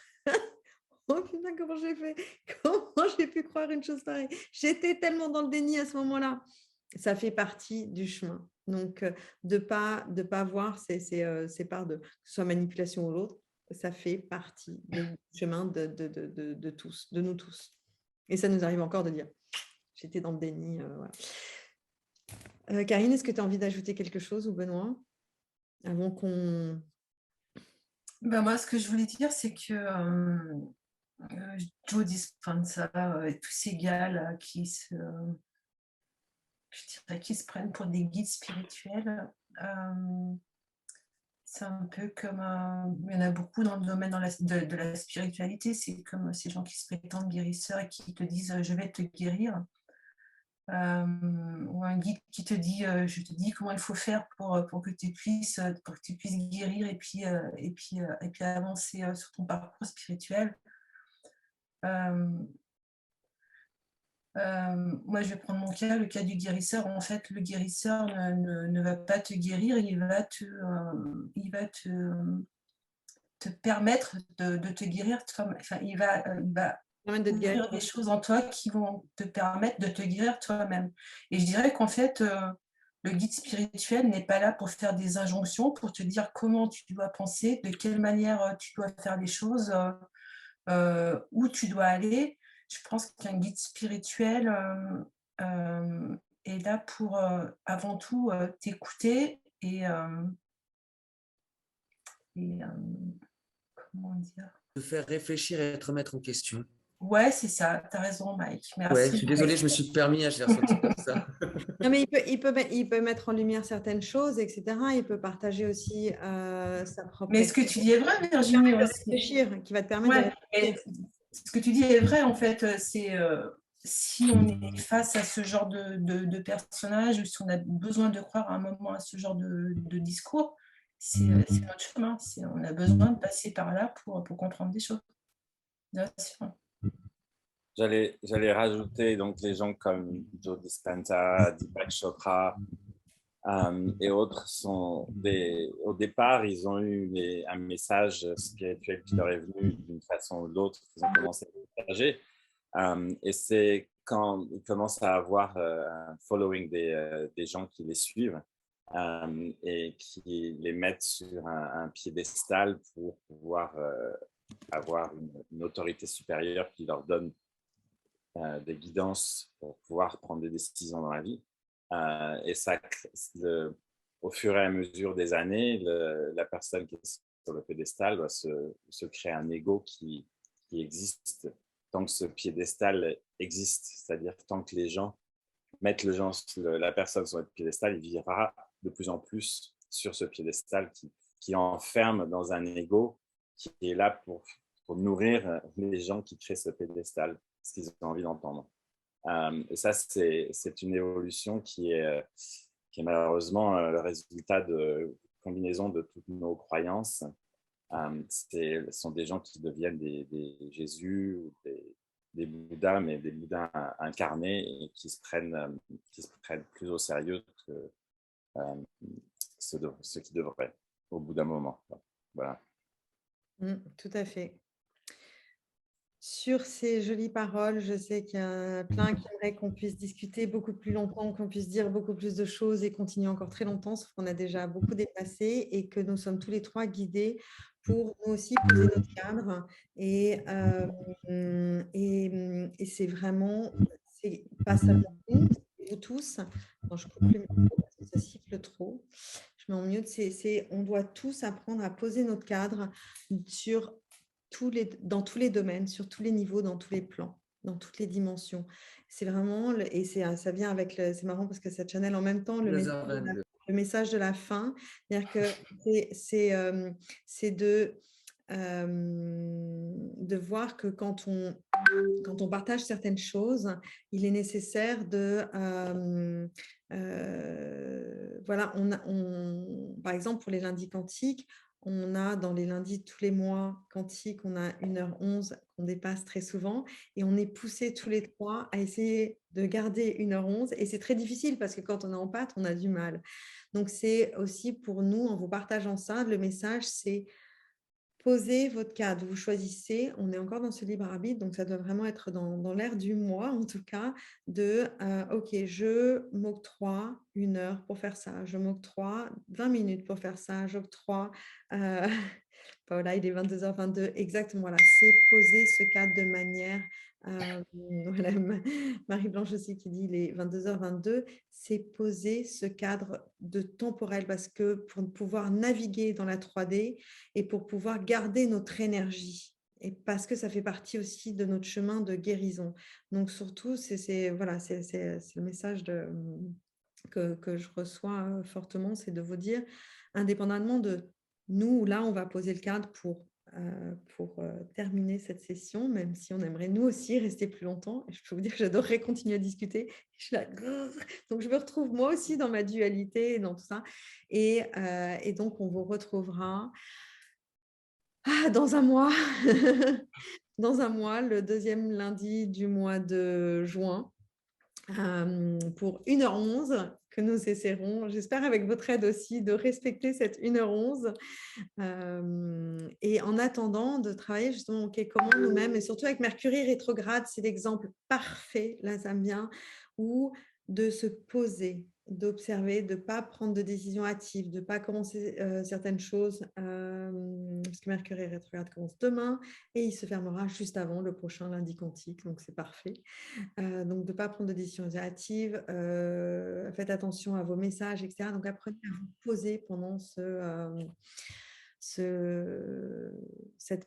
[SPEAKER 1] Oh putain, comment j'ai fait? Comment j'ai pu croire une chose pareille? J'étais tellement dans le déni à ce moment-là. Ça fait partie du chemin. Donc, de pas voir ces parts que ce soit manipulation ou l'autre, ça fait partie du chemin de tous, de nous tous. Et ça nous arrive encore de dire, j'étais dans le déni. Voilà. Karine, est-ce que tu as envie d'ajouter quelque chose ou Benoît avant qu'on...
[SPEAKER 2] Moi, ce que je voulais dire, c'est que Joe Dispenza et tous ces gars là qui se prennent pour des guides spirituels, c'est un peu comme il y en a beaucoup dans le domaine de la spiritualité, c'est comme ces gens qui se prétendent guérisseurs et qui te disent je vais te guérir, ou un guide qui te dit je te dis comment il faut faire pour que tu puisses guérir et puis avancer sur ton parcours spirituel. Moi, je vais prendre mon cas, le cas du guérisseur. En fait, le guérisseur ne va pas te guérir, il va te permettre de te guérir. Enfin, il va ouvrir des choses en toi qui vont te permettre de te guérir toi-même. Et je dirais qu'en fait, le guide spirituel n'est pas là pour faire des injonctions, pour te dire comment tu dois penser, de quelle manière tu dois faire les choses, où tu dois aller. Je pense qu'un guide spirituel est là pour avant tout t'écouter et comment dire,
[SPEAKER 6] te faire réfléchir et te remettre en question.
[SPEAKER 2] Ouais, c'est ça, tu as raison, Mike. Merci.
[SPEAKER 6] Ouais, je suis désolée, je me suis permis, je l'ai ressenti comme ça.
[SPEAKER 1] Non, mais il peut mettre en lumière certaines choses, etc. Il peut partager aussi sa propre...
[SPEAKER 2] Mais ce que tu dis est vrai, Virginie.
[SPEAKER 1] Qui va te permettre de réfléchir.
[SPEAKER 2] Ce que tu dis est vrai, en fait. C'est si on est face à ce genre de personnage, ou si on a besoin de croire à un moment à ce genre de discours, c'est notre chemin. On a besoin de passer par là pour comprendre des choses. Bien sûr.
[SPEAKER 4] J'allais rajouter donc les gens comme Joe Dispenza, Deepak Chopra et autres au départ, ils ont eu un message spirituel qui leur est venu d'une façon ou d'autre, qu'ils ont commencé à partager. Et c'est quand ils commencent à avoir un following des gens qui les suivent et qui les mettent sur un piédestal pour pouvoir avoir une autorité supérieure qui leur donne des guidances pour pouvoir prendre des décisions dans la vie. Et ça, au fur et à mesure des années, la personne qui est sur le pédestal va se créer un ego qui existe tant que ce piédestal existe. C'est-à-dire tant que les gens mettent la personne sur le piédestal, il vivra de plus en plus sur ce piédestal qui enferme dans un ego qui est là pour nourrir les gens qui créent ce pédestal, ce qu'ils ont envie d'entendre. Et ça, c'est une évolution qui est malheureusement le résultat de combinaison de toutes nos croyances. Ce sont des gens qui deviennent des Jésus ou des Bouddhas, mais des Bouddhas incarnés et qui se prennent plus au sérieux que ce qui devrait au bout d'un moment. Voilà.
[SPEAKER 1] Tout à fait. Sur ces jolies paroles, je sais qu'il y a plein qui aimeraient qu'on puisse discuter beaucoup plus longtemps, qu'on puisse dire beaucoup plus de choses et continuer encore très longtemps, sauf qu'on a déjà beaucoup dépassé et que nous sommes tous les trois guidés pour nous aussi poser notre cadre. Et c'est vraiment, c'est pas seulement nous, c'est vous tous. Quand je coupe le micro parce que ça siffle trop, je mets en mute. On doit tous apprendre à poser notre cadre dans tous les domaines, sur tous les niveaux, dans tous les plans, dans toutes les dimensions. C'est vraiment, et ça vient avec, c'est marrant parce que ça channel en même temps le message de la fin, c'est-à-dire que c'est de de voir que quand on partage certaines choses, il est nécessaire de… voilà, par exemple, pour les lundis quantiques, on a dans les lundis tous les mois quantiques, on a 1h11 qu'on dépasse très souvent et on est poussés tous les trois à essayer de garder 1h11 et c'est très difficile parce que quand on est en pâte, on a du mal. Donc, c'est aussi pour nous, en vous partageant ça, le message, c'est posez votre cadre, vous choisissez, on est encore dans ce libre arbitre, donc ça doit vraiment être dans l'air du mois, en tout cas, de ok, je m'octroie 1 heure pour faire ça, je m'octroie 20 minutes pour faire ça, j'octroie, Paola, il est 22h22, exactement, voilà, c'est poser ce cadre de manière, voilà, Marie-Blanche aussi qui dit il est 22h22, c'est poser ce cadre de temporel parce que pour pouvoir naviguer dans la 3D, et pour pouvoir garder notre énergie. Et parce que ça fait partie aussi de notre chemin de guérison. Donc surtout, voilà, c'est le message que je reçois fortement, c'est de vous dire, indépendamment de nous, là, on va poser le cadre pour terminer cette session, même si on aimerait nous aussi rester plus longtemps. Et je peux vous dire que j'adorerais continuer à discuter. Je suis là, donc je me retrouve moi aussi dans ma dualité et dans tout ça. Et donc, on vous retrouvera dans un mois, dans un mois, le 2e lundi du mois de juin, pour 1h11 que nous essaierons, j'espère avec votre aide aussi, de respecter cette 1h11 et en attendant de travailler justement comment nous-mêmes, et surtout avec Mercure rétrograde, c'est l'exemple parfait, là ça me vient, où de se poser, d'observer, de ne pas prendre de décisions hâtives, de ne pas commencer certaines choses, parce que Mercure rétrograde commence demain et il se fermera juste avant le prochain lundi quantique, donc c'est parfait. Donc, de ne pas prendre de décisions hâtives, faites attention à vos messages, etc. Donc, apprenez à vous poser pendant cette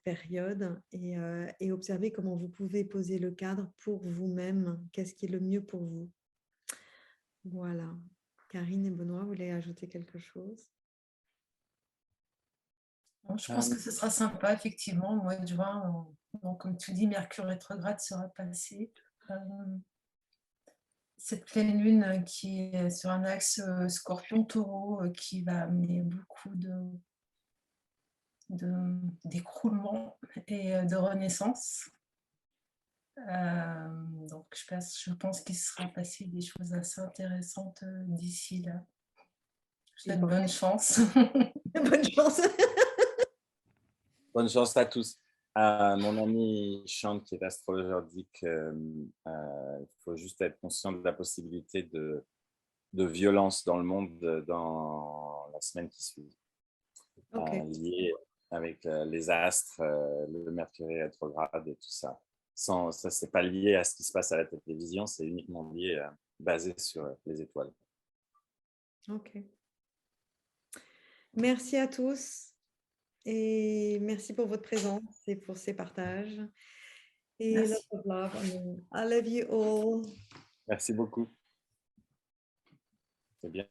[SPEAKER 1] période et observez comment vous pouvez poser le cadre pour vous-même. Qu'est-ce qui est le mieux pour vous? Voilà. Karine et Benoît, vous voulez ajouter quelque chose?
[SPEAKER 2] Je pense que ce sera sympa, effectivement, au mois de juin. Donc, comme tu dis, Mercure rétrograde sera passé. Cette pleine lune qui est sur un axe Scorpion-Taureau qui va amener beaucoup d'écroulement et de renaissance. Donc, je pense qu'il sera passé des choses assez intéressantes d'ici là. Je vous souhaite bonne chance.
[SPEAKER 1] Bonne chance.
[SPEAKER 4] Bonne chance à tous. Mon ami Sean, qui est astrologue, dit qu'il faut juste être conscient de la possibilité de violence dans le monde dans la semaine qui suit.
[SPEAKER 1] Okay.
[SPEAKER 4] Lié avec les astres, le Mercure rétrograde et tout ça. Ça, c'est pas lié à ce qui se passe à la télévision, c'est uniquement lié, basé sur les étoiles.
[SPEAKER 1] Ok. Merci à tous et merci pour votre présence et pour ces partages. Et love, I love you all.
[SPEAKER 4] Merci beaucoup. C'est bien.